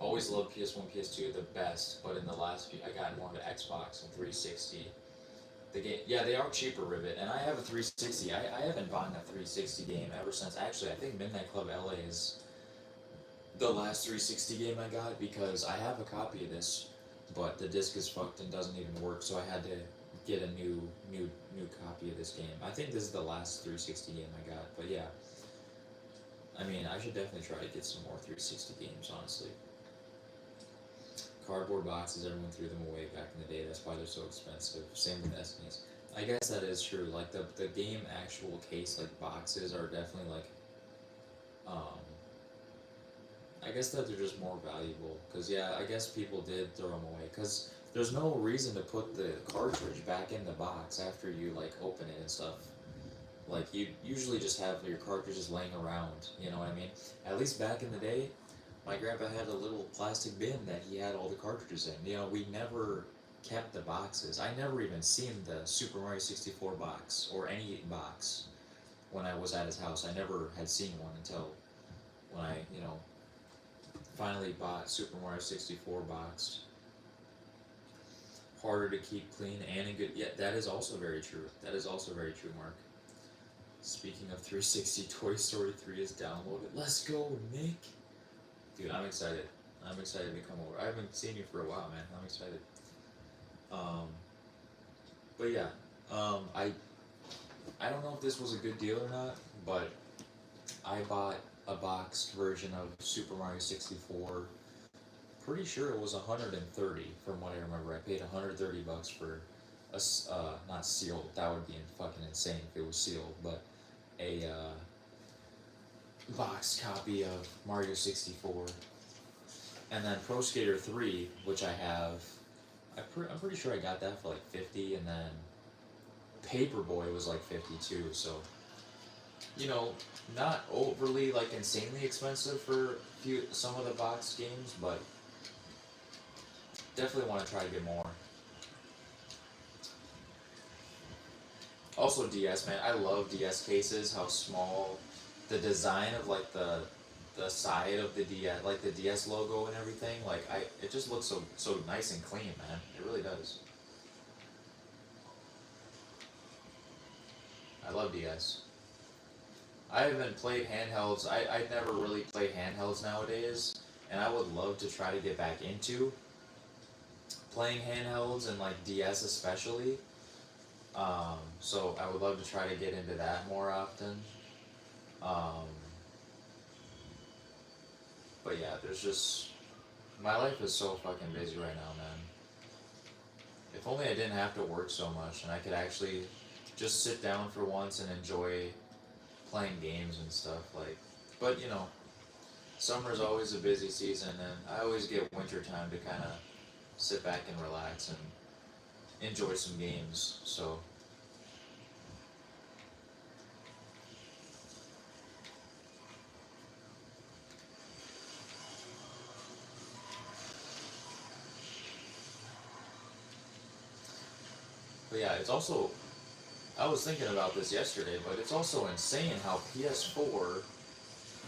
Speaker 1: always loved PS1, PS2 the best. But in the last few, I got more into Xbox and 360. The game, yeah, they are cheaper, Rivet, and I have a 360. I haven't bought a 360 game ever since. Actually, I think Midnight Club LA is the last 360 game I got because I have a copy of this, but the disc is fucked and doesn't even work. So I had to get a new copy of this game. I think this is the last 360 game I got. But yeah, I mean, I should definitely try to get some more 360 games, honestly. Cardboard boxes, everyone threw them away back in the day. That's why they're so expensive. Same with SNES. I guess that is true. Like the game actual case, like boxes are definitely like, um, I guess that they're just more valuable. Cause yeah, I guess people did throw them away. Cause there's no reason to put the cartridge back in the box after you like open it and stuff. Like you usually just have your cartridges laying around. You know what I mean? At least back in the day, my grandpa had a little plastic bin that he had all the cartridges in. You know, we never kept the boxes. I never even seen the Super Mario 64 box or any box when I was at his house. I never had seen one until when I, finally bought Super Mario 64 boxed. Harder to keep clean and in good. Yeah, that is also very true. That is also very true, Mark. Speaking of 360, Toy Story 3 is downloaded. Let's go, Nick. Dude, I'm excited. I'm excited to come over. I haven't seen you for a while, man. I'm excited. Um, but yeah, I don't know if this was a good deal or not, but I bought a boxed version of Super Mario 64. Pretty sure it was 130 from what I remember. I paid 130 bucks for not sealed. That would be fucking insane if it was sealed, but a boxed copy of Mario 64. And then Pro Skater 3, which I have, I'm pretty sure I got that for like 50, and then Paperboy was like 52, so, not overly, like, insanely expensive for some of the boxed games, but definitely want to try to get more. Also DS, man, I love DS cases, how small, the design of, like, the side of the DS, like the DS logo and everything, like it just looks so nice and clean, man. It really does. I love DS. I haven't played handhelds. I never really play handhelds nowadays, and I would love to try to get back into playing handhelds and like DS especially. So I would love to try to get into that more often. Um, But yeah, there's just, my life is so fucking busy right now, man. If only I didn't have to work so much and I could actually just sit down for once and enjoy playing games and stuff, like, but summer's always a busy season, and I always get winter time to kind of sit back and relax and enjoy some games, so. But yeah, it's also, I was thinking about this yesterday, but it's also insane how PS4,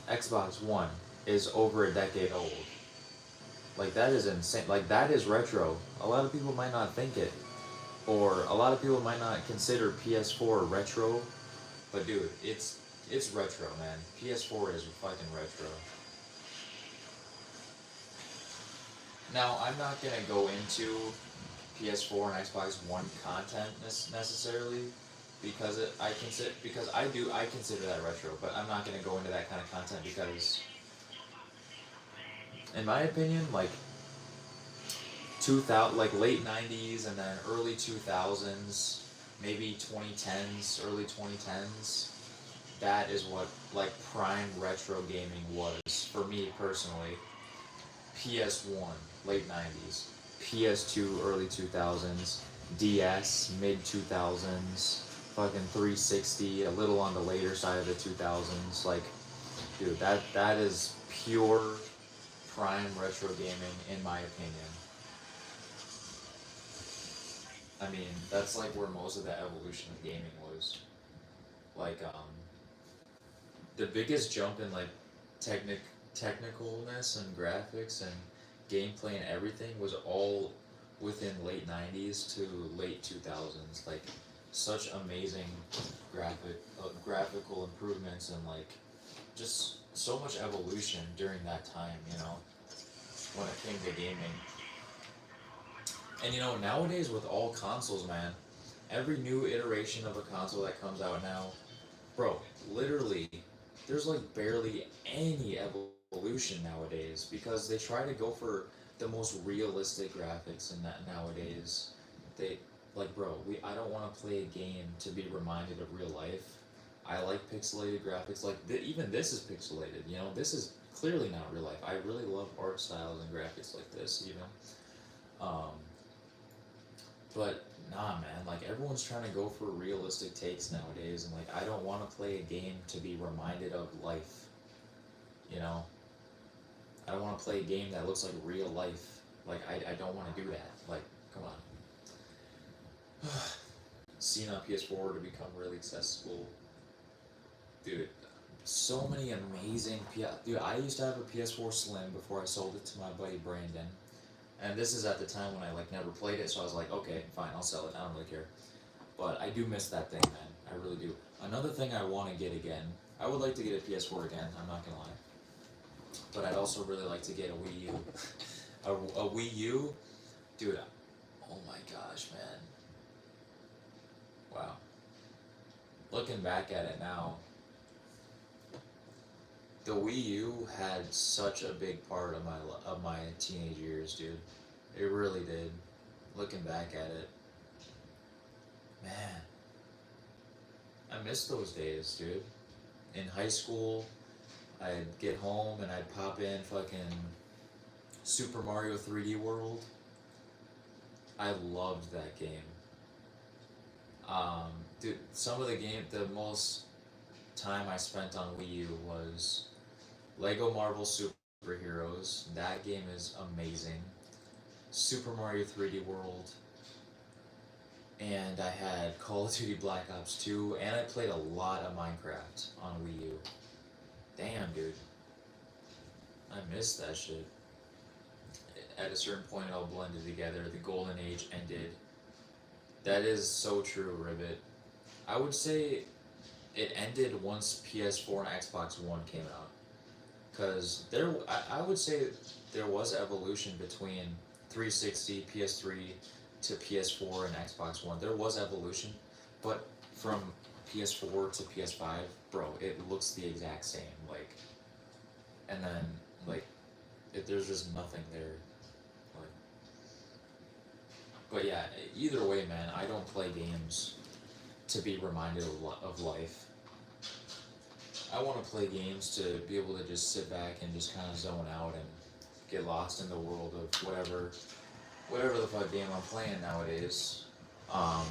Speaker 1: Xbox One is over a decade old. Like that is insane. Like that is retro. A lot of people might not think it, or a lot of people might not consider PS4 retro. But dude, it's retro, man. PS4 is fucking retro. Now I'm not gonna go into PS4 and Xbox One content necessarily because I consider that retro, but I'm not gonna go into that kind of content because, in my opinion, like 2000, like late 90s and then early 2000s, maybe 2010s, early 2010s. That is what like prime retro gaming was for me personally. PS1, late 90s, PS2, early 2000s, DS, mid 2000s, fucking 360, a little on the later side of the 2000s. Like, dude, that is pure prime retro gaming, in my opinion. I mean, that's like where most of the evolution of gaming was. Like, the biggest jump in like technic technicalness and graphics and gameplay and everything was all within late 90s to late 2000s. Like such amazing graphical improvements and like just so much evolution during that time, you know, when it came to gaming. And you know, nowadays with all consoles, man, every new iteration of a console that comes out now, bro, literally, there's like barely any evolution nowadays because they try to go for the most realistic graphics in that nowadays. They like, bro, I don't want to play a game to be reminded of real life. I like pixelated graphics. Like even this is pixelated. You know, this is clearly not real life. I really love art styles and graphics like this, even. Um, but nah, man, like everyone's trying to go for realistic takes nowadays, and like I don't want to play a game to be reminded of life. You know, I don't want to play a game that looks like real life. Like I don't want to do that. Like, come on. Seeing on PS4 to become really accessible, dude. So many amazing Dude, I used to have a PS4 Slim before I sold it to my buddy Brandon. And this is at the time when I like never played it, so I was like, okay, fine, I'll sell it. I don't really care. But I do miss that thing, man. I really do. Another thing I want to get again, I would like to get a PS4 again. I'm not gonna lie. But I'd also really like to get a Wii U. a Wii U, dude. Oh my gosh, man. Wow. Looking back at it now, the Wii U had such a big part of my teenage years, dude. It really did. Looking back at it, man, I miss those days, dude. In high school, I'd get home and I'd pop in fucking Super Mario 3D World. I loved that game. Dude, the most time I spent on Wii U was Lego Marvel Superheroes. That game is amazing. Super Mario 3D World, and I had Call of Duty Black Ops 2, and I played a lot of Minecraft on Wii U. Damn, dude. I miss that shit. At a certain point, it all blended together. The golden age ended. That is so true, Ribbit. I would say it ended once PS4 and Xbox One came out. Because I would say there was evolution between 360, PS3 to PS4 and Xbox One. There was evolution, but from PS4 to PS5, bro, it looks the exact same. Like, and then like, there's just nothing there. Like, but yeah, either way, man, I don't play games to be reminded of life. I want to play games to be able to just sit back and just kind of zone out and get lost in the world of whatever the fuck game I'm playing nowadays. Um,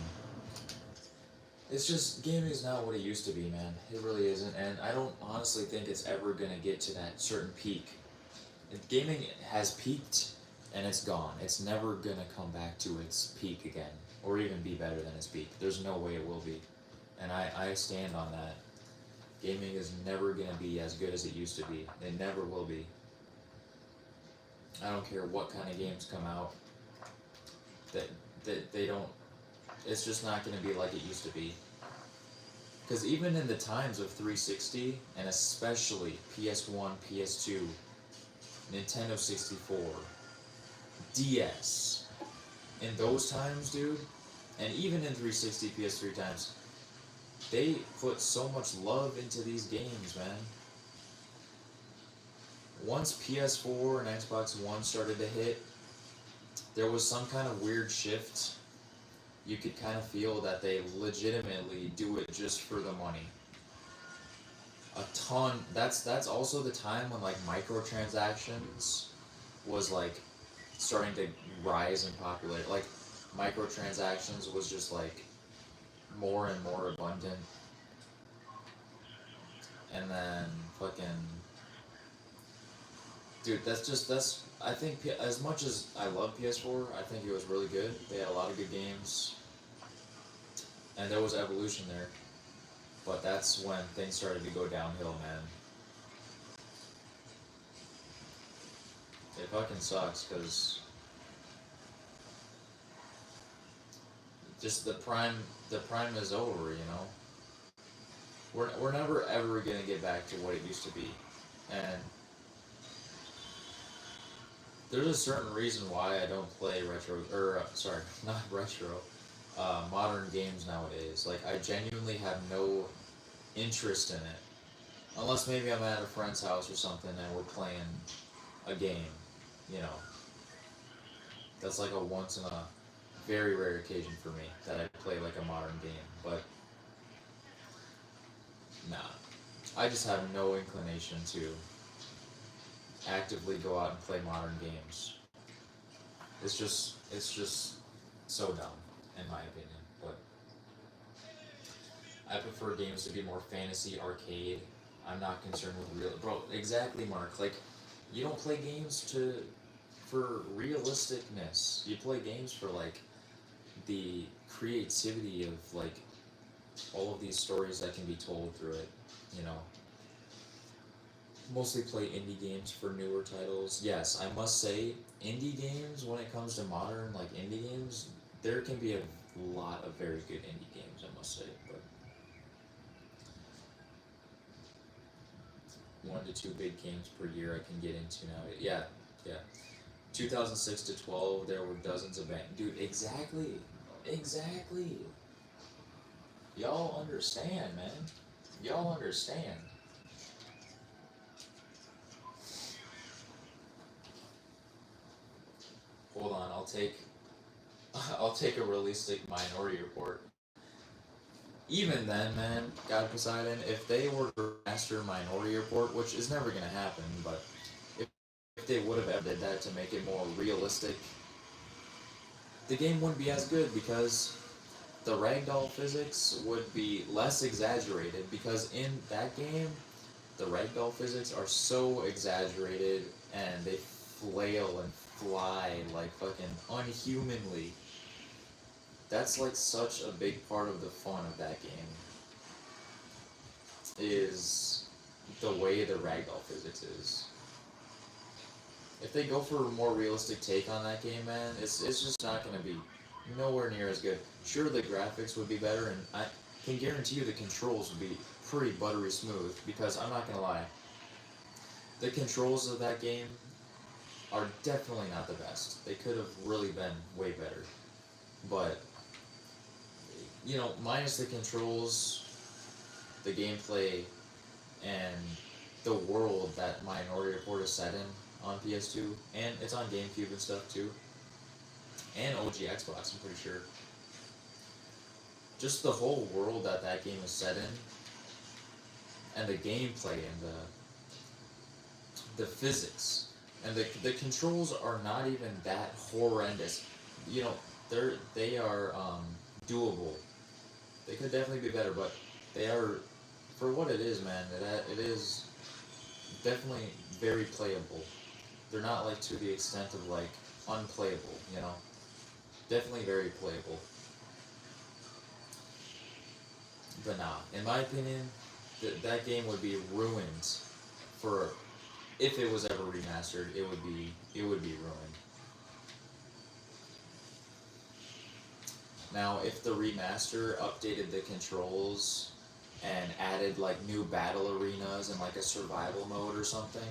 Speaker 1: it's just gaming is not what it used to be, man. It really isn't, and I don't honestly think it's ever gonna get to that certain peak. Gaming has peaked and it's gone. It's never gonna come back to its peak again, or even be better than its peak. There's no way it will be, and I stand on that. Gaming is never gonna be as good as it used to be. It never will be. I don't care what kind of games come out. That they don't. It's just not gonna be like it used to be. Because even in the times of 360, and especially PS1, PS2, Nintendo 64, DS, in those times, dude, and even in 360, PS3 times, they put so much love into these games, man. Once PS4 and Xbox One started to hit, there was some kind of weird shift. You could kind of feel that they legitimately do it just for the money. A ton. That's also the time when like microtransactions was like starting to rise in popularity. Like microtransactions was just like more and more abundant. And then fucking dude, that's I think as much as I love PS4, I think it was really good. They had a lot of good games, and there was evolution there. But that's when things started to go downhill, man. It fucking sucks because just the prime is over. We're never ever gonna get back to what it used to be, and there's a certain reason why I don't play retro, or sorry, not retro, modern games nowadays. Like I genuinely have no interest in it, unless maybe I'm at a friend's house or something and we're playing a game. You know, that's like a once in a very rare occasion for me that I play like a modern game. But nah, I just have no inclination to actively go out and play modern games. It's just so dumb in my opinion. But I prefer games to be more fantasy arcade. I'm not concerned with real bro. Exactly, Mark. Like you don't play games for realisticness. You play games for like the creativity of like all of these stories that can be told through it. You know, mostly play indie games for newer titles. Yes, I must say, indie games, when it comes to modern, like indie games, there can be a lot of very good indie games, I must say. But one to two big games per year I can get into now. Yeah, yeah. 2006 to 12, there were dozens of dude, exactly. Exactly. Y'all understand, man. Y'all understand. Hold on, I'll take a realistic Minority Report. Even then, man, God Poseidon, if they were to master Minority Report, which is never gonna happen, but if they would have ever did that to make it more realistic, the game wouldn't be as good because the ragdoll physics would be less exaggerated because in that game, the ragdoll physics are so exaggerated and they flail and fly like fucking unhumanly. That's like such a big part of the fun of that game is the way the ragdoll physics is. If they go for a more realistic take on that game, man, it's just not gonna be nowhere near as good. Sure, the graphics would be better, and I can guarantee you the controls would be pretty buttery smooth because I'm not gonna lie, the controls of that game are definitely not the best. They could have really been way better, but minus the controls, the gameplay, and the world that Minority Report is set in on PS2, and it's on GameCube and stuff too, and OG Xbox, I'm pretty sure. Just the whole world that game is set in, and the gameplay and the physics, and the controls are not even that horrendous. They are doable. They could definitely be better, but they are, for what it is, man. It is definitely very playable. They're not like to the extent of like unplayable, you know? Definitely very playable. But nah, in my opinion, that game would be ruined for if it was ever remastered. It would be ruined. Now, if the remaster updated the controls and added like new battle arenas and like a survival mode or something,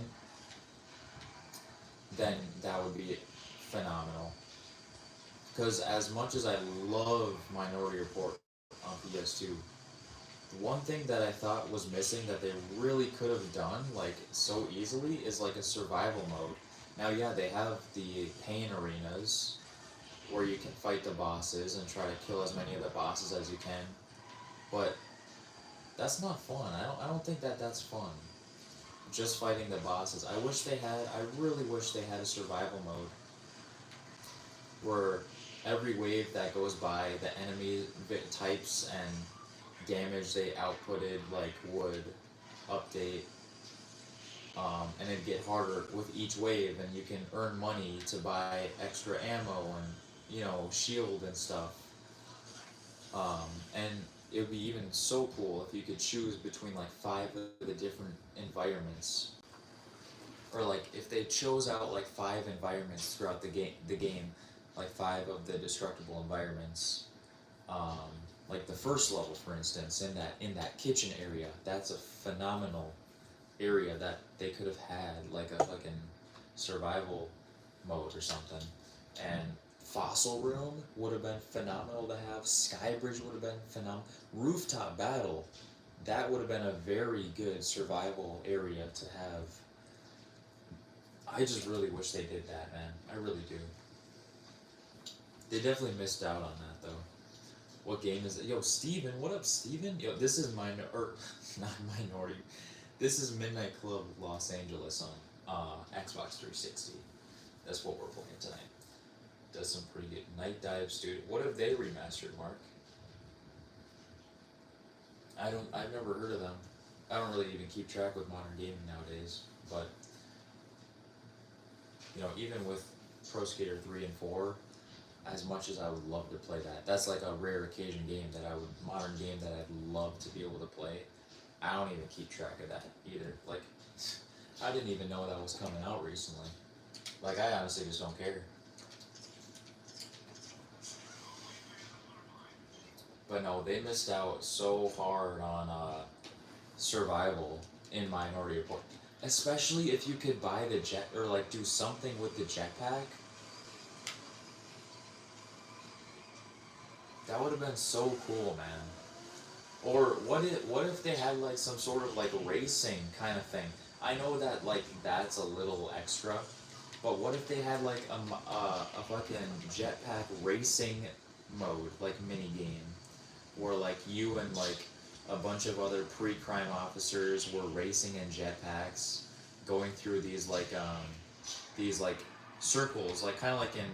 Speaker 1: then that would be phenomenal. Because as much as I love Minority Report on PS2, one thing that I thought was missing that they really could have done like so easily is like a survival mode. Now, yeah, they have the pain arenas where you can fight the bosses and try to kill as many of the bosses as you can, but that's not fun. I don't think that that's fun. Just fighting the bosses. I really wish they had a survival mode where every wave that goes by, the enemy types and damage they outputted like would update, and it'd get harder with each wave, and you can earn money to buy extra ammo and shield and stuff. And it would be even so cool if you could choose between like five of the different environments, or like if they chose out like five environments throughout the game, like five of the destructible environments. Um, like the first level, for instance, in that kitchen area, that's a phenomenal area that they could have had like a fucking survival mode or something. And fossil room would have been phenomenal to have. Skybridge would have been phenomenal. Rooftop battle, that would have been a very good survival area to have. I just really wish they did that, man. I really do. They definitely missed out on that though. What game is it? Yo, Steven, what up, Steven? Yo, this is not Minority. This is Midnight Club Los Angeles on Xbox 360. That's what we're playing tonight. Does some pretty good. Night Dive dude. What have they remastered, Mark? I've never heard of them. I don't really even keep track with modern gaming nowadays. But even with Pro Skater 3 and 4, as much as I would love to play that, that's like a rare occasion game modern game that I'd love to be able to play. I don't even keep track of that either. Like, I didn't even know that was coming out recently. Like, I honestly just don't care. But no, they missed out so hard on survival in Minority Report. Especially if you could buy the jet, or like do something with the jetpack. That would have been so cool, man. Or what if they had like some sort of like racing kind of thing? I know that like that's a little extra, but what if they had like a fucking jetpack racing mode, like mini game, where like you and like a bunch of other pre-crime officers were racing in jetpacks, going through these like circles, like kind of like in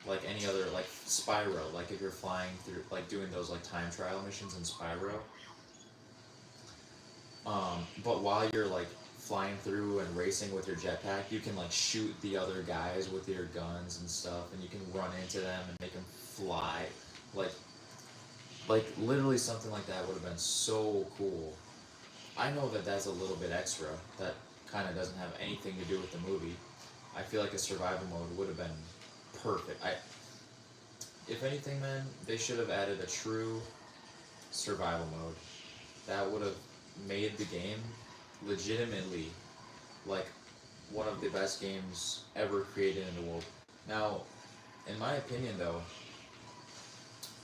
Speaker 1: like any other like Spyro, like if you're flying through, like doing those like time trial missions in Spyro. But while you're like flying through and racing with your jetpack, you can like shoot the other guys with your guns and stuff, and you can run into them and make them fly. Like, like literally something like that would have been so cool. I know that that's a little bit extra. That kind of doesn't have anything to do with the movie. I feel like a survival mode would have been perfect. If anything, man, they should have added a true survival mode. That would have made the game legitimately like one of the best games ever created in the world. Now, in my opinion, though,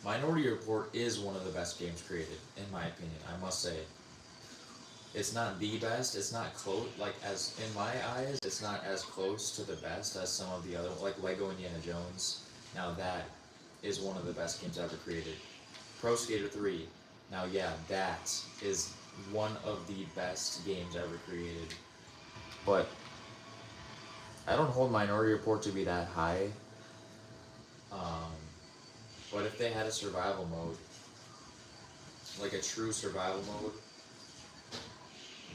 Speaker 1: Minority Report is one of the best games created. In my opinion, I must say, it's not the best. It's not close. Like as in my eyes, it's not as close to the best as some of the other, like Lego Indiana Jones. Now that is one of the best games ever created. Pro Skater 3. Now, yeah, that is one of the best games ever created. But I don't hold Minority Report to be that high. Um, but if they had a survival mode, like a true survival mode,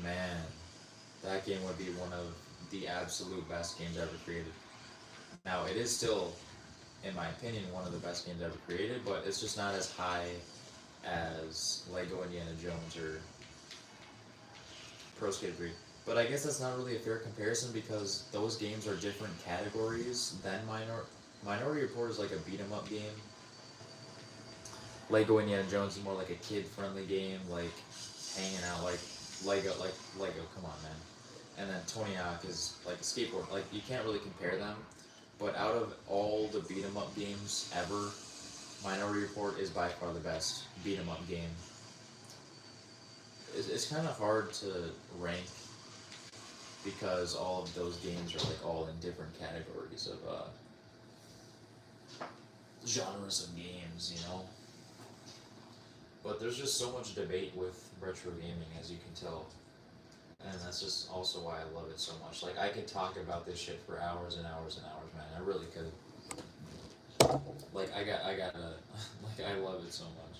Speaker 1: man, that game would be one of the absolute best games ever created. Now, it is still, in my opinion, one of the best games ever created, but it's just not as high as Lego Indiana Jones or Pro Skater 3. But I guess that's not really a fair comparison because those games are different categories than Minority Report is like a beat 'em up game. Lego Indiana Jones is more like a kid friendly game, like hanging out, like Lego. Come on, man. And then Tony Hawk is like a skateboard. Like you can't really compare them. But out of all the beat 'em up games ever, Minority Report is by far the best beat 'em up game. It's kind of hard to rank because all of those games are like all in different categories of genres of games, you know. But there's just so much debate with retro gaming, as you can tell, and that's just also why I love it so much. Like I could talk about this shit for hours and hours and hours, man. I really could. Like I gotta like I love it so much.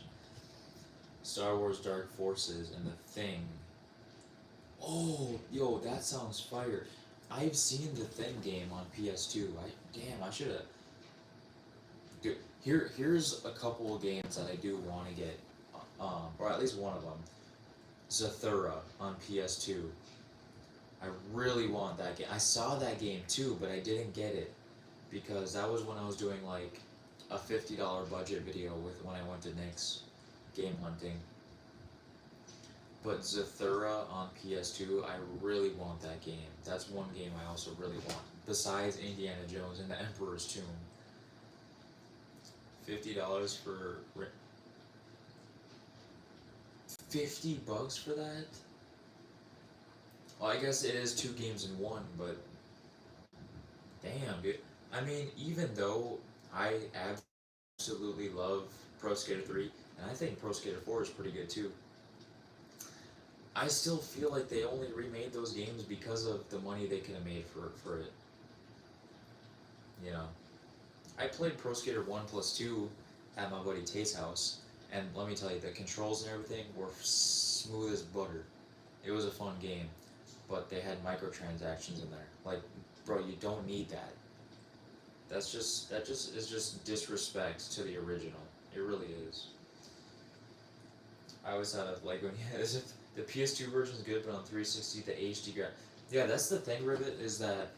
Speaker 1: Star Wars Dark Forces and The Thing. Oh, yo, that sounds fire. I've seen The Thing game on PS2. I should have. Dude, here's a couple of games that I do want to get, or at least one of them. Zathura on PS2. I really want that game. I saw that game too, but I didn't get it because that was when I was doing like a $50 budget video with when I went to Nick's game hunting. But Zathura on PS2, I really want that game. That's one game I also really want. Besides Indiana Jones and the Emperor's Tomb. $50 for $50 for that? Well, I guess it is 2 games in one, but damn, dude. I mean, even though I absolutely love Pro Skater 3, and I think Pro Skater 4 is pretty good too, I still feel like they only remade those games because of the money they could have made for it. You know, I played Pro Skater 1 plus 2 at my buddy Tate's house, and let me tell you, the controls and everything were smooth as butter. It was a fun game, but they had microtransactions in there. Like, bro, you don't need that. That is just disrespect to the original. It really is. I always thought of like when the PS2 version is good, but on 360 the HD yeah, that's the thing with it is that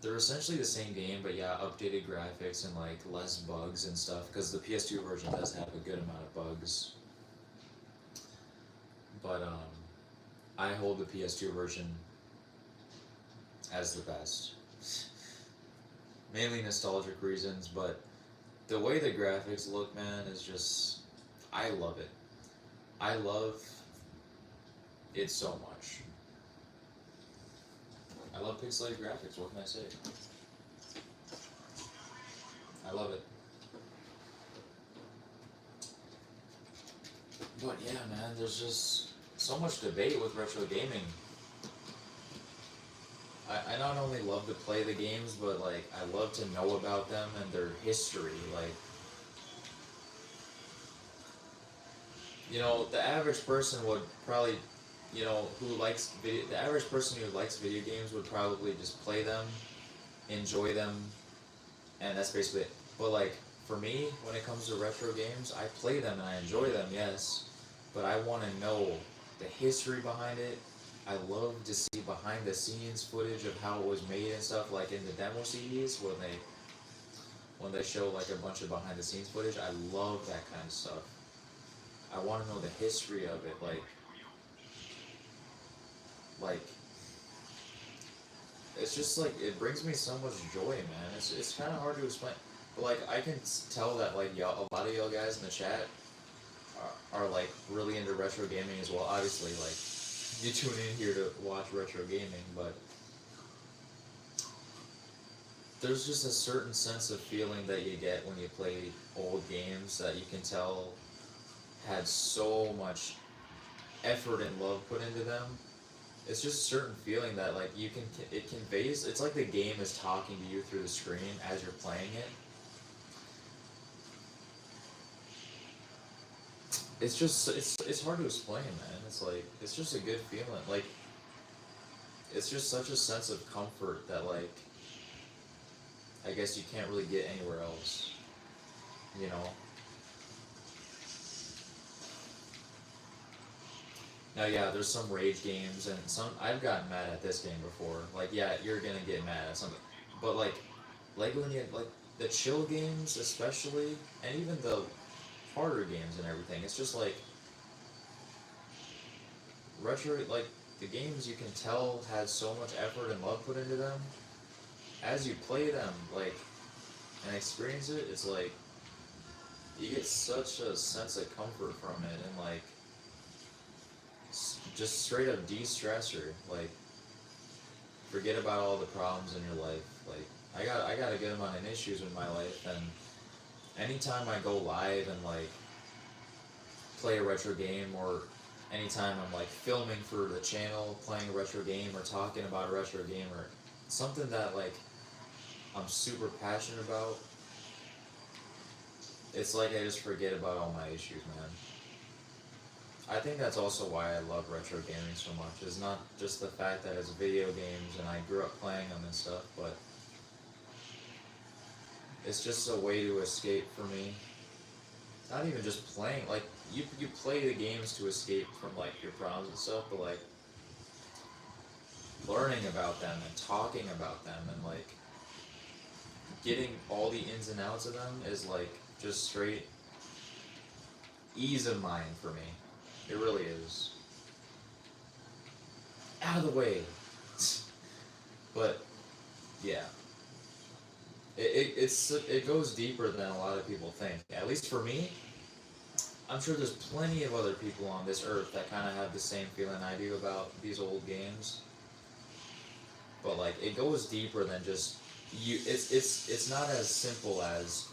Speaker 1: they're essentially the same game, but yeah, updated graphics and like less bugs and stuff. Because the PS2 version does have a good amount of bugs. But I hold the PS2 version as the best. Mainly nostalgic reasons, but the way the graphics look, man, is just I love it. I love it so much. I love pixelated graphics, what can I say? I love it. But yeah, man, there's just so much debate with retro gaming. I not only love to play the games, but like I love to know about them and their history. Like, you know, the average person would probably, you know, the average person who likes video games would probably just play them, enjoy them, and that's basically it. But like, for me, when it comes to retro games, I play them and I enjoy them, yes, but I want to know the history behind it. I love to see behind the scenes footage of how it was made and stuff, like in the demo CDs when they show like a bunch of behind the scenes footage. I love that kind of stuff. I want to know the history of it, like it's just like it brings me so much joy, man. It's kind of hard to explain, but like I can tell that like y'all, a lot of y'all guys in the chat are like really into retro gaming as well. Obviously, like you tune in here to watch retro gaming, but there's just a certain sense of feeling that you get when you play old games that you can tell had so much effort and love put into them. It's just a certain feeling that like it conveys. It's like the game is talking to you through the screen as you're playing it. It's just it's hard to explain, man. It's like it's just a good feeling. Like it's just such a sense of comfort that like I guess you can't really get anywhere else, you know? Now, yeah, there's some rage games, and some, I've gotten mad at this game before. Like, yeah, you're gonna get mad at something. But, like when you, like, the chill games especially, and even the harder games and everything, it's just like, retro, like, the games you can tell had so much effort and love put into them. As you play them, like, and experience it, it's like, you get such a sense of comfort from it, and like, just straight up de-stressor. Like, forget about all the problems in your life. Like, I got a good amount of issues in my life, and anytime I go live and like play a retro game, or anytime I'm like filming for the channel, playing a retro game, or talking about a retro game, or something that like I'm super passionate about, it's like I just forget about all my issues, man. I think that's also why I love retro gaming so much. It's not just the fact that it's video games and I grew up playing them and stuff, but it's just a way to escape for me. Not even just playing, like, you play the games to escape from like your problems and stuff, but like learning about them and talking about them and like getting all the ins and outs of them is like just straight ease of mind for me. It really is. Out of the way. But yeah, it goes deeper than a lot of people think. At least for me, I'm sure there's plenty of other people on this earth that kind of have the same feeling I do about these old games. But like, it goes deeper than just you. It's not as simple as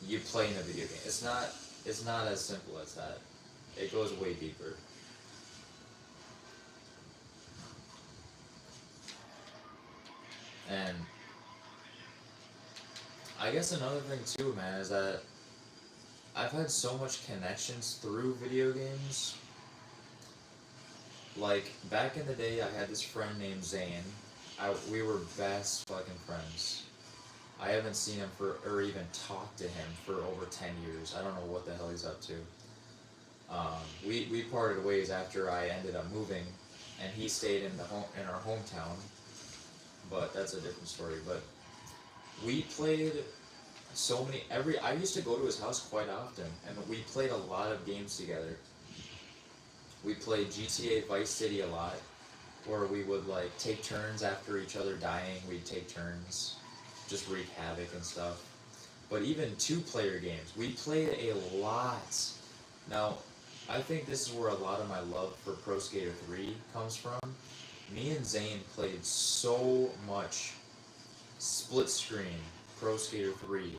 Speaker 1: you playing a video game. It's not as simple as that. It goes way deeper. And I guess another thing too, man, is that I've had so much connections through video games. Like, back in the day, I had this friend named Zane. We were best fucking friends. I haven't seen him or even talked to him for over 10 years. I don't know what the hell he's up to. We parted ways after I ended up moving, and he stayed in our hometown. But that's a different story. But we played I used to go to his house quite often, and we played a lot of games together. We played GTA Vice City a lot, where we would like take turns after each other dying. We'd take turns, just wreak havoc and stuff. But even two-player games, we played a lot. Now, I think this is where a lot of my love for Pro Skater 3 comes from. Me and Zane played so much split screen, Pro Skater 3,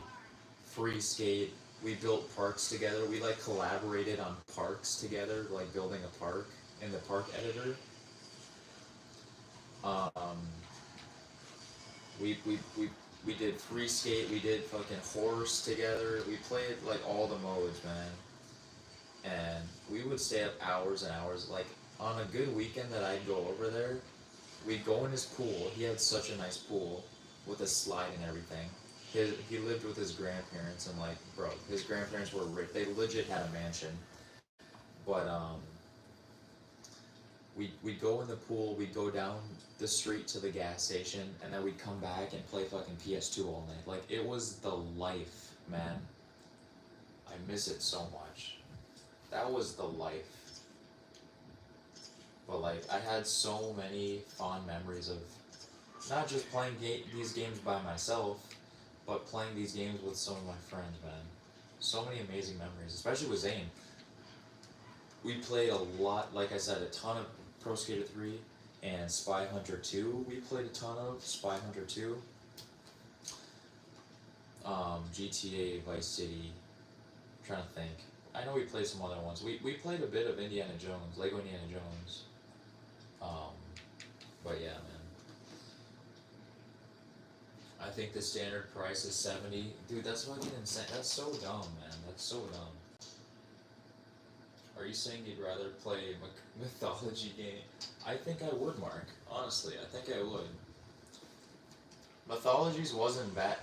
Speaker 1: Free Skate. We built parks together. We like collaborated on parks together, like building a park in the park editor. Um, we did Free Skate. We did fucking Horse together. We played like all the modes, man. And we would stay up hours and hours. Like, on a good weekend that I'd go over there, we'd go in his pool. He had such a nice pool with a slide and everything. He lived with his grandparents, and like, bro, his grandparents were rich. They legit had a mansion. But we'd go in the pool. We'd go down the street to the gas station, and then we'd come back and play fucking PS2 all night. Like, it was the life, man. I miss it so much. That was the life. But like, I had so many fond memories of not just playing these games by myself, but playing these games with some of my friends, man. So many amazing memories, especially with Zane. We played a lot, like I said, a ton of Pro Skater 3 and Spy Hunter 2. We played a ton of Spy Hunter 2. GTA Vice City. I'm trying to think. I know we played some other ones. We played a bit of Indiana Jones, Lego Indiana Jones. But yeah, man. I think the standard price is 70. Dude, that's fucking insane. That's so dumb, man. That's so dumb. Are you saying you'd rather play a mythology game? I think I would, Mark. Honestly, I think I would. Mythologies wasn't bad.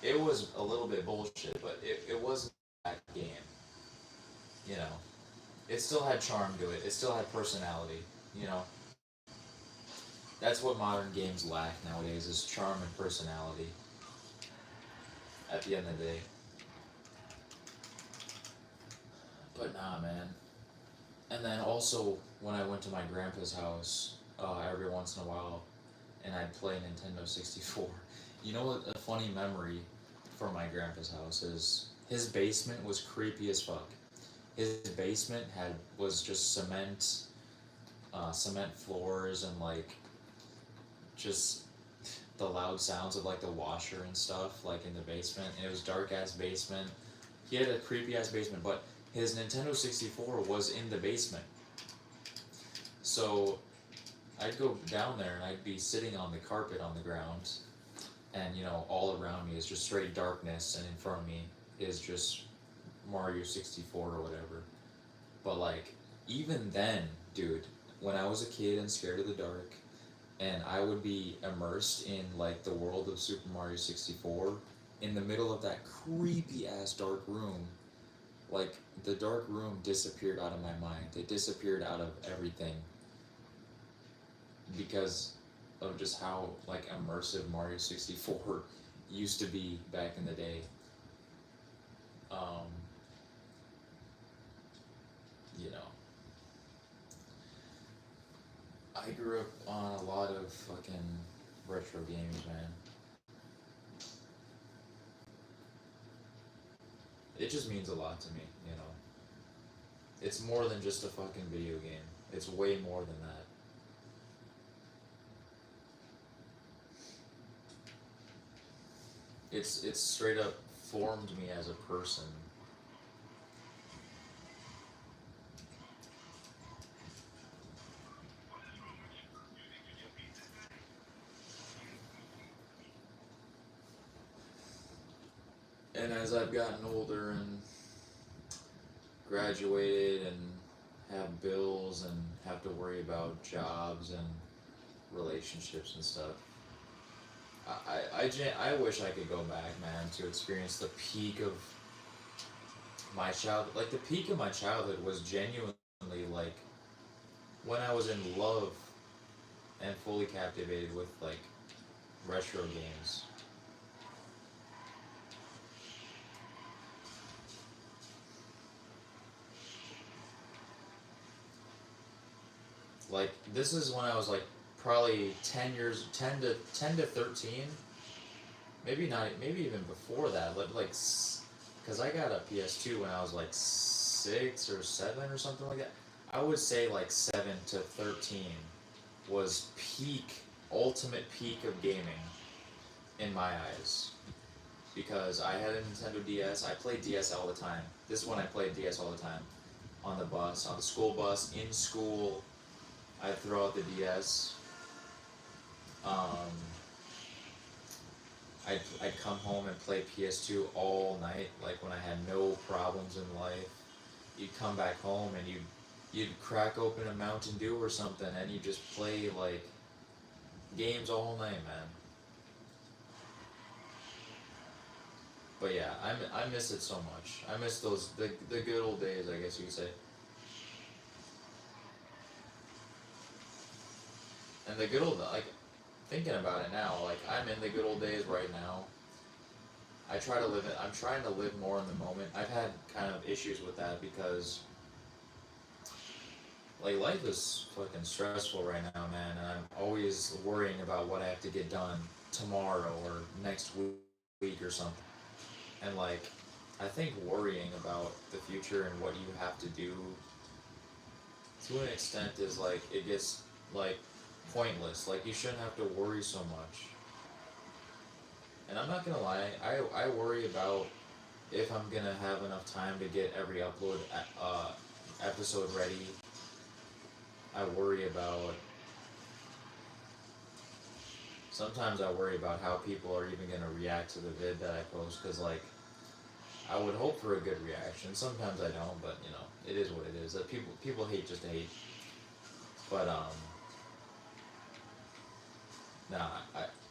Speaker 1: It was a little bit bullshit, but it wasn't a bad game. You know, it still had charm to it. It still had personality. You know, that's what modern games lack nowadays is charm and personality. At the end of the day, but nah, man. And then also when I went to my grandpa's house, every once in a while, and I'd play Nintendo 64. You know what? A funny memory from my grandpa's house is his basement was creepy as fuck. His basement was just cement floors and like just the loud sounds of like the washer and stuff like in the basement. And it was dark ass basement. He had a creepy ass basement, but his Nintendo 64 was in the basement. So I'd go down there and I'd be sitting on the carpet on the ground, and all around me is just straight darkness, and in front of me is just Mario 64 or whatever. But like even then, dude, when I was a kid and scared of the dark, and I would be immersed in like the world of Super Mario 64 in the middle of that creepy ass dark room, like the dark room disappeared out of my mind. It disappeared out of everything because of just how like immersive Mario 64 used to be back in the day. Um, you know, I grew up on a lot of fucking retro games, man. It just means a lot to me, you know. It's more than just a fucking video game. It's way more than that. It's straight up formed me as a person. And as I've gotten older and graduated and have bills and have to worry about jobs and relationships and stuff, I wish I could go back, man, to experience the peak of my childhood. Like, the peak of my childhood was genuinely like when I was in love and fully captivated with like retro games. Like, this is when I was like probably 10 years, 10 to 13, maybe not, maybe even before that, because I got a PS2 when I was like 6 or 7 or something like that. I would say like 7 to 13 was peak, ultimate peak of gaming in my eyes. Because I had a Nintendo DS, I played DS all the time. This is when I played DS all the time. On the bus, on the school bus, in school, I'd throw out the DS. Um, I'd come home and play PS2 all night, like when I had no problems in life. You'd come back home and you'd crack open a Mountain Dew or something and you just play like games all night, man. But yeah, I miss it so much. I miss the good old days, I guess you could say. And the good old, like, thinking about it now, like I'm in the good old days right now. I'm trying to live more in the moment. I've had kind of issues with that because like life is fucking stressful right now, man, and I'm always worrying about what I have to get done tomorrow or next week or something. And like I think worrying about the future and what you have to do to an extent is like it gets like pointless. Like you shouldn't have to worry so much. And I'm not gonna lie, I worry about if I'm gonna have enough time to get every episode ready. I worry about sometimes I worry about how people are even gonna react to the vid that I post because like I would hope for a good reaction. Sometimes I don't, but it is what it is. That people hate just to hate. But nah,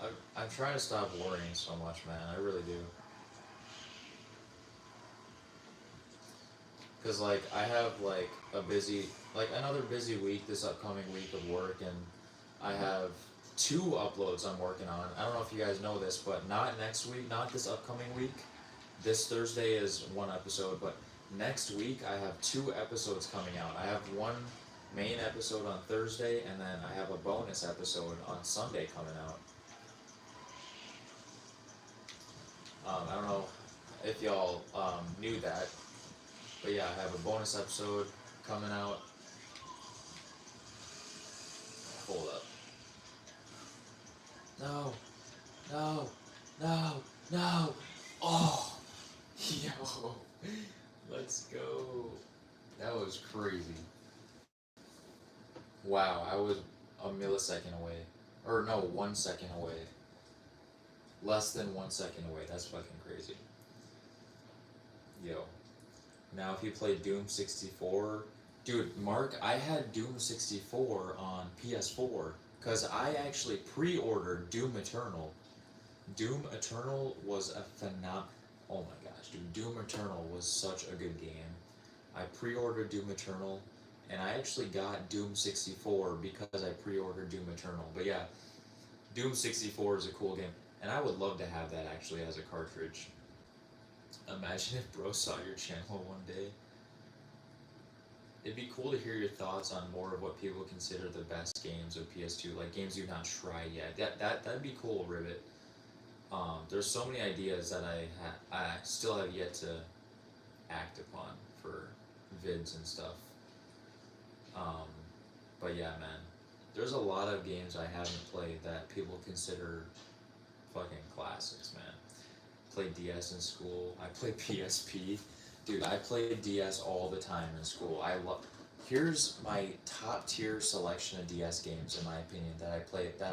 Speaker 1: I'm trying to stop worrying so much, man. I really do. Cause like I have like another busy week this upcoming week of work, and I have two uploads I'm working on. I don't know if you guys know this, but not next week, not this upcoming week. This Thursday is one episode, but next week I have two episodes coming out. I have one main episode on Thursday, and then I have a bonus episode on Sunday coming out. I don't know if y'all knew that, but yeah, I have a bonus episode coming out. Hold up. No, no, no, no. Oh, yo, let's go. That was crazy. Wow, I was a millisecond away. Or no, 1 second away. Less than 1 second away. That's fucking crazy. Yo. Now, if you play Doom 64, dude, Mark, I had Doom 64 on PS4 because I actually pre-ordered Doom Eternal. Doom Eternal was a oh my gosh, dude, Doom Eternal was such a good game. I pre-ordered Doom Eternal, and I actually got Doom 64 because I pre-ordered Doom Eternal. But yeah, Doom 64 is a cool game, and I would love to have that actually as a cartridge. Imagine if bro saw your channel one day. It'd be cool to hear your thoughts on more of what people consider the best games of PS2, like games you've not tried yet. That'd be cool, Ribbit. There's so many ideas that I still have yet to act upon for vids and stuff. Um, but yeah, man, there's a lot of games I haven't played that people consider fucking classics, man. Played DS in school. I played PSP. Dude, I played DS all the time in school. Here's my top tier selection of DS games, in my opinion, that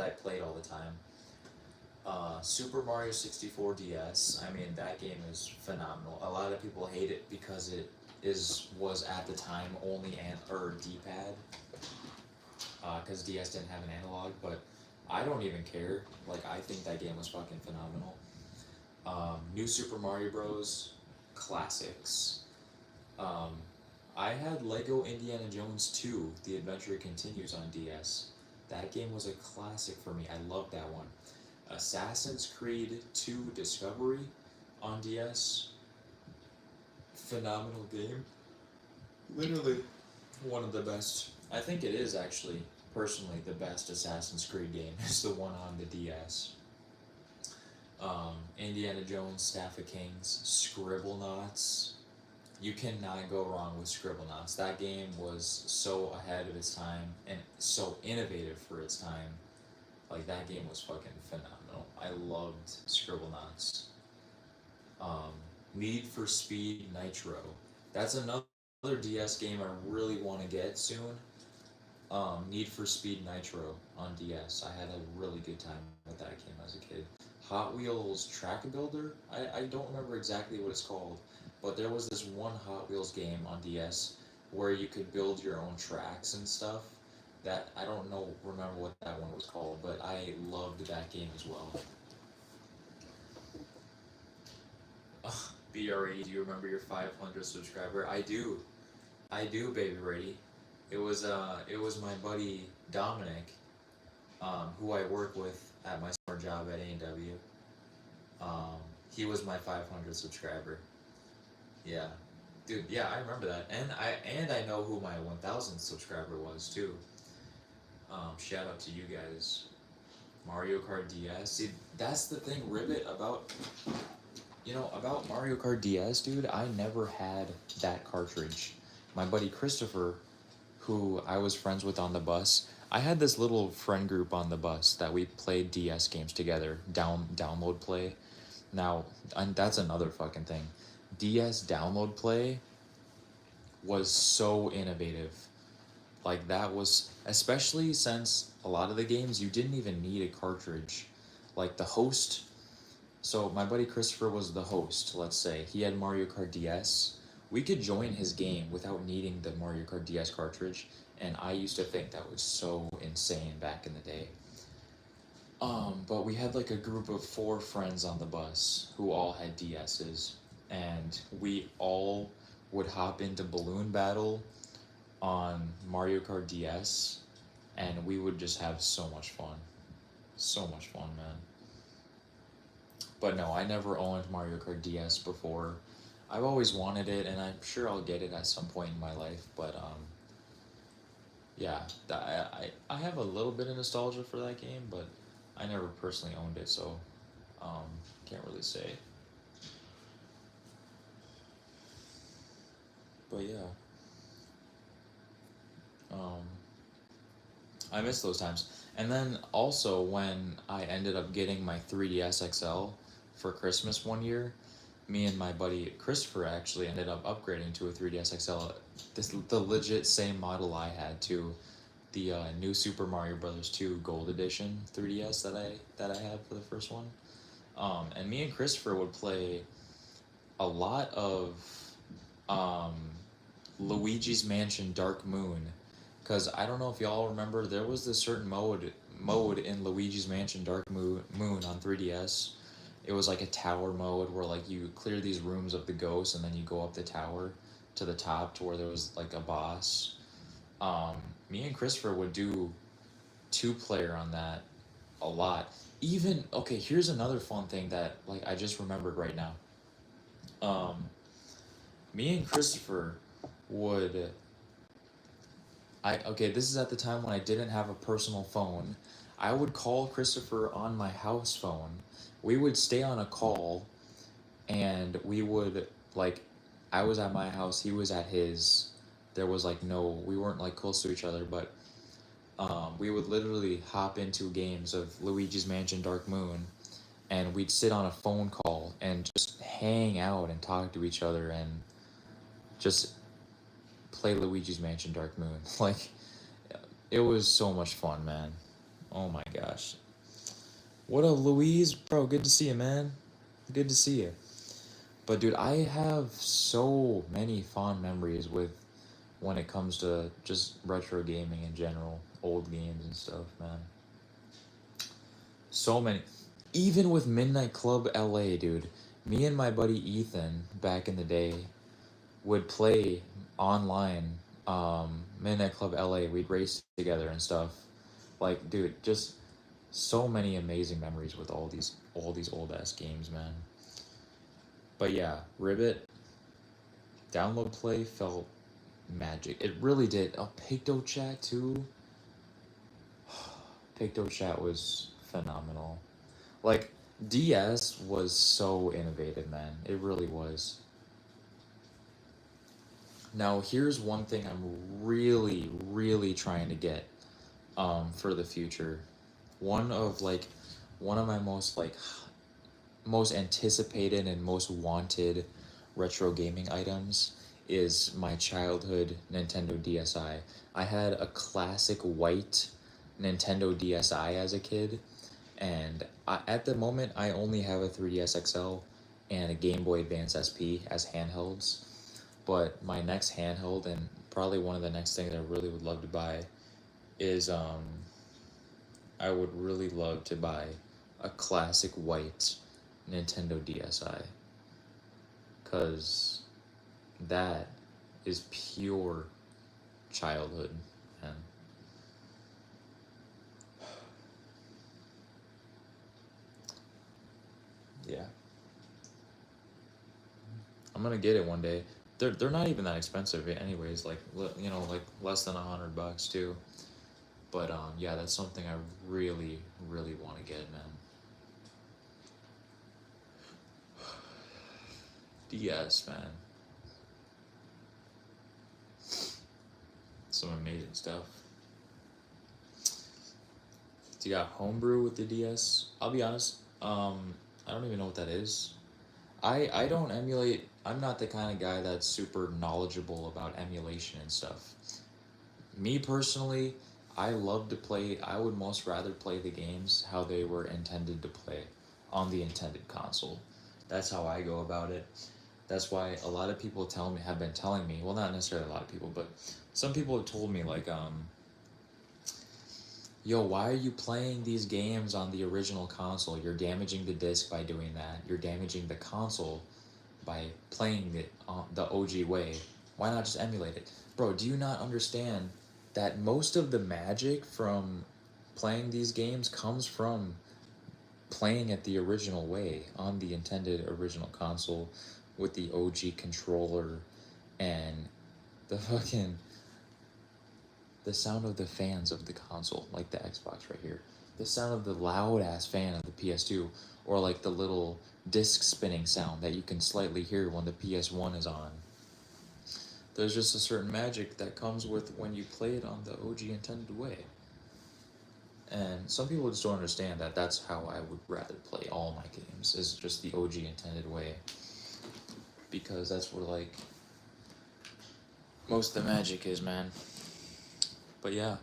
Speaker 1: I played all the time. Super Mario 64 DS. I mean, that game is phenomenal. A lot of people hate it because it was at the time only D-pad, because DS didn't have an analog. But I don't even care. Like, I think that game was fucking phenomenal. New Super Mario Bros. Classics. I had Lego Indiana Jones 2, The Adventure Continues on DS. That game was a classic for me. I loved that one. Assassin's Creed 2 Discovery on DS. Phenomenal game. Literally one of the best. I think it is actually, personally, the best Assassin's Creed game is the one on the DS. Indiana Jones, Staff of Kings, Scribblenauts. You cannot go wrong with Scribblenauts. That game was so ahead of its time and so innovative for its time. Like, that game was fucking phenomenal. I loved Scribblenauts. Need for Speed Nitro. That's another DS game I really want to get soon. Need for Speed Nitro on DS. I had a really good time with that game as a kid. Hot Wheels Track Builder. I don't remember exactly what it's called, but there was this one Hot Wheels game on DS where you could build your own tracks and stuff. That I don't remember what that one was called, but I loved that game as well. BRE, do you remember your 500 subscriber? I do, baby ready. It was my buddy Dominic, who I work with at my summer job at A&W. He was my 500 subscriber. Yeah, dude. Yeah, I remember that, and I know who my 1000 subscriber was too. Shout out to you guys. Mario Kart DS. See, that's the thing, Ribbit, about Mario Kart DS, dude. I never had that cartridge. My buddy Christopher, who I was friends with on the bus, I had this little friend group on the bus that we played DS games together, download play. Now, and that's another fucking thing. DS download play was so innovative. Like, that was, especially since a lot of the games you didn't even need a cartridge. Like the host, so my buddy Christopher was the host, let's say. He had Mario Kart DS. We could join his game without needing the Mario Kart DS cartridge, and I used to think that was so insane back in the day. But we had like a group of 4 friends on the bus who all had DSs, and we all would hop into Balloon Battle on Mario Kart DS, and we would just have so much fun. So much fun, man. But no, I never owned Mario Kart DS before. I've always wanted it, and I'm sure I'll get it at some point in my life. But yeah, I have a little bit of nostalgia for that game, but I never personally owned it, so um, can't really say. But yeah, um, I miss those times. And then also when I ended up getting my 3DS XL for Christmas one year, me and my buddy Christopher actually ended up upgrading to a 3DS XL. The legit same model I had to the new Super Mario Brothers 2 Gold Edition 3DS that I had for the first one. And me and Christopher would play a lot of um, Luigi's Mansion Dark Moon, because I don't know if y'all remember, there was this certain mode in Luigi's Mansion Dark Moon on 3DS. It was like a tower mode where like you clear these rooms of the ghosts and then you go up the tower to the top to where there was like a boss. Um, Me and Christopher would do 2 player on that a lot. Even okay, here's another fun thing that like I just remembered right now. Um, Me and Christopher would I okay, this is at the time when I didn't have a personal phone. I would call Christopher on my house phone. We would stay on a call, and we would like I was at my house, he was at his. There was like no, we weren't like close to each other, but we would literally hop into games of Luigi's Mansion Dark Moon, and we'd sit on a phone call and just hang out and talk to each other and just play Luigi's Mansion Dark Moon. Like, it was so much fun, man. Oh my gosh. What up, Louise? Bro, good to see you, man. Good to see you. But dude, I have so many fond memories with when it comes to just retro gaming in general, old games and stuff, man. So many. Even with Midnight Club LA, dude. Me and my buddy Ethan back in the day would play online Midnight Club LA. We'd race together and stuff. Like, dude, just so many amazing memories with all these old ass games, man. But yeah, Ribbit download play felt magic. It really did. Oh, Picto Chat too. Picto Chat was phenomenal. Like DS was so innovative, man. It really was. Now here's one thing I'm really, really trying to get for the future. One of like one of my most anticipated and most wanted retro gaming items is my childhood Nintendo DSi. I had a classic white Nintendo DSi as a kid, and at the moment I only have a 3DS XL and a Game Boy Advance SP as handhelds. But my next handheld, and probably one of the next things I really would love to buy, is I would really love to buy a classic white Nintendo DSi, because that is pure childhood, man. Yeah, I'm gonna get it one day. They're not even that expensive anyways, like like less than $100 too. But yeah, that's something I really, really want to get, man. DS, man. Some amazing stuff. Do you got homebrew with the DS? I'll be honest, I don't even know what that is. I don't emulate. I'm not the kind of guy that's super knowledgeable about emulation and stuff. Me personally, I love to play. I would most rather play the games how they were intended to play on the intended console. That's how I go about it. That's why a lot of people have been telling me, well, not necessarily a lot of people, but some people have told me like Yo, why are you playing these games on the original console? You're damaging the disc by doing that. You're damaging the console by playing it the OG way. Why not just emulate it? Bro, do you not understand that most of the magic from playing these games comes from playing it the original way on the intended original console with the OG controller and the fucking the sound of the fans of the console, like the Xbox right here. The sound of the loud ass fan of the PS2, or like the little disc spinning sound that you can slightly hear when the PS1 is on. There's just a certain magic that comes with when you play it on the OG intended way. And some people just don't understand that that's how I would rather play all my games, is just the OG intended way. Because that's where, like, most of the magic is, man. But yeah.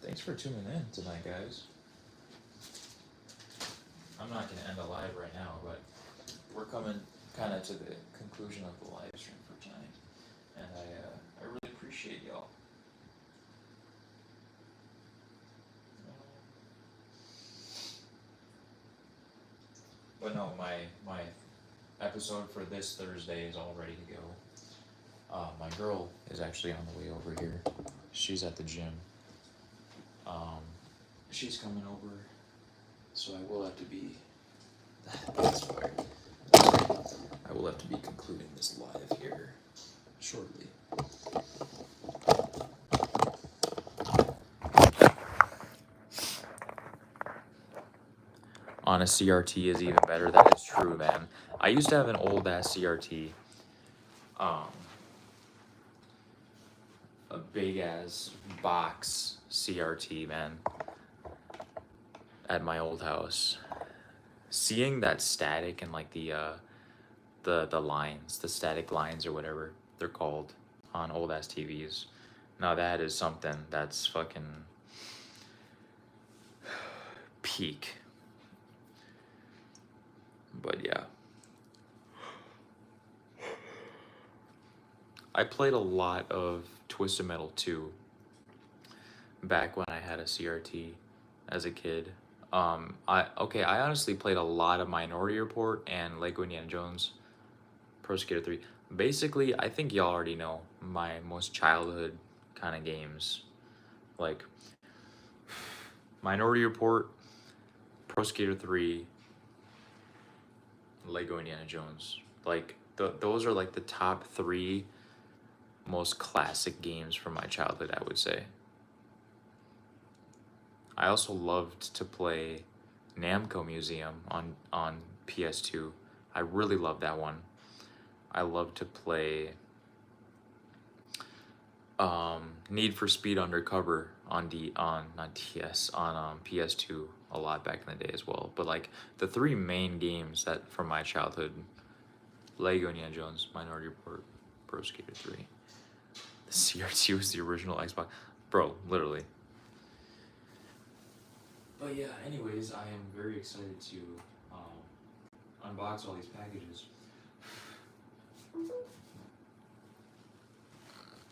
Speaker 1: Thanks for tuning in tonight, guys. I'm not going to end the live right now, but we're coming kind of to the conclusion of the live stream for tonight. And I really appreciate y'all. But no, my episode for this Thursday is all ready to go. My girl is actually on the way over here. She's at the gym. She's coming over, so I will have to be. That's fire. I will have to be concluding this live here shortly. On a CRT is even better. That is true, man. I used to have an old ass CRT. A big ass box CRT, man. At my old house. Seeing that static and like the lines, the static lines or whatever they're called on old ass TVs. Now that is something that's fucking peak. But yeah. I played a lot of Twisted Metal 2 back when I had a CRT as a kid. I honestly played a lot of Minority Report and Lego Indiana Jones Pro Skater 3. Basically, I think y'all already know my most childhood kind of games. Like Minority Report, Pro Skater 3, Lego Indiana Jones. Like those are like the top 3 most classic games from my childhood, I would say. I also loved to play Namco Museum on PS2. I really loved that one. I loved to play Need for Speed Undercover on PS2 a lot back in the day as well. But like the 3 main games that from my childhood: Lego Indiana Jones, Minority Report, Pro Skater 3. The CRT was the original Xbox, bro, literally. But yeah, anyways, I am very excited to unbox all these packages.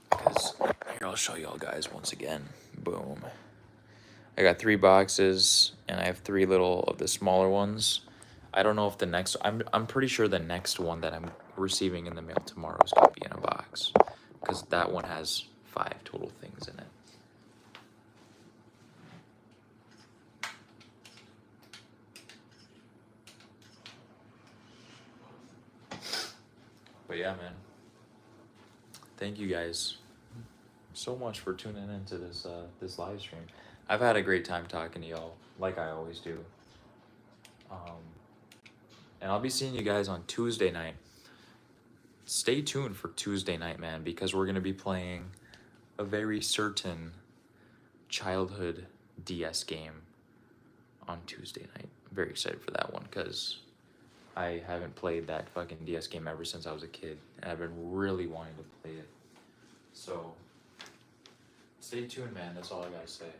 Speaker 1: Because here, I'll show y'all guys once again. Boom. I got 3 boxes, and I have 3 little of the smaller ones. I don't know if the next, I'm pretty sure the next one that I'm receiving in the mail tomorrow is going to be in a box. Because that one has 5 total things in it. But yeah, man. Thank you guys so much for tuning into this this live stream. I've had a great time talking to y'all, like I always do. And I'll be seeing you guys on Tuesday night. Stay tuned for Tuesday night, man, because we're gonna be playing a very certain childhood DS game on Tuesday night. I'm very excited for that one because I haven't played that fucking DS game ever since I was a kid, and I've been really wanting to play it. So, stay tuned, man. That's all I gotta say.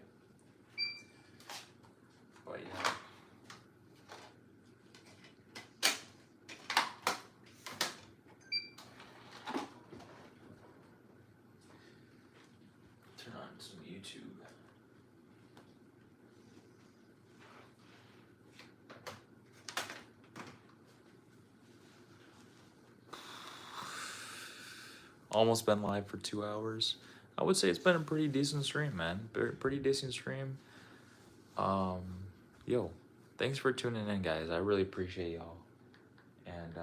Speaker 1: But yeah. Turn on some YouTube. Almost been live for 2 hours. I would say it's been a pretty decent stream, man. Pretty decent stream. Um, yo, thanks for tuning in, guys. I really appreciate y'all. And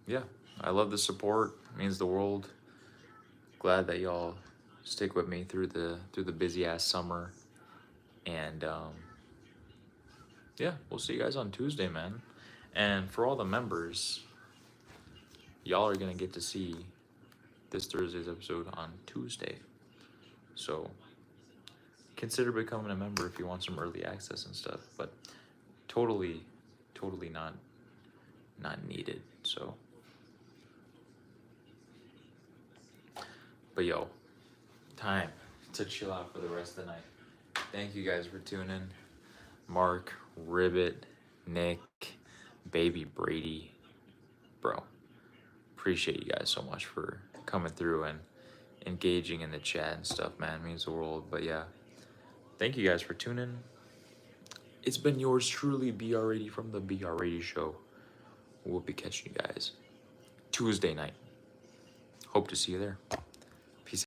Speaker 1: yeah, I love the support. It means the world. Glad that y'all stick with me through the busy ass summer. And yeah, we'll see you guys on Tuesday, man. And for all the members, y'all are gonna get to see this Thursday's episode on Tuesday. So consider becoming a member if you want some early access and stuff, but totally not needed. So but yo, time to chill out for the rest of the night. Thank you guys for tuning. Mark, Ribbit, Nick, Baby Brady, bro. Appreciate you guys so much for coming through and engaging in the chat and stuff, man. It means the world. But yeah, thank you guys for tuning. It's been yours truly, BR80 from the BR80 Show. We'll be catching you guys Tuesday night. Hope to see you there.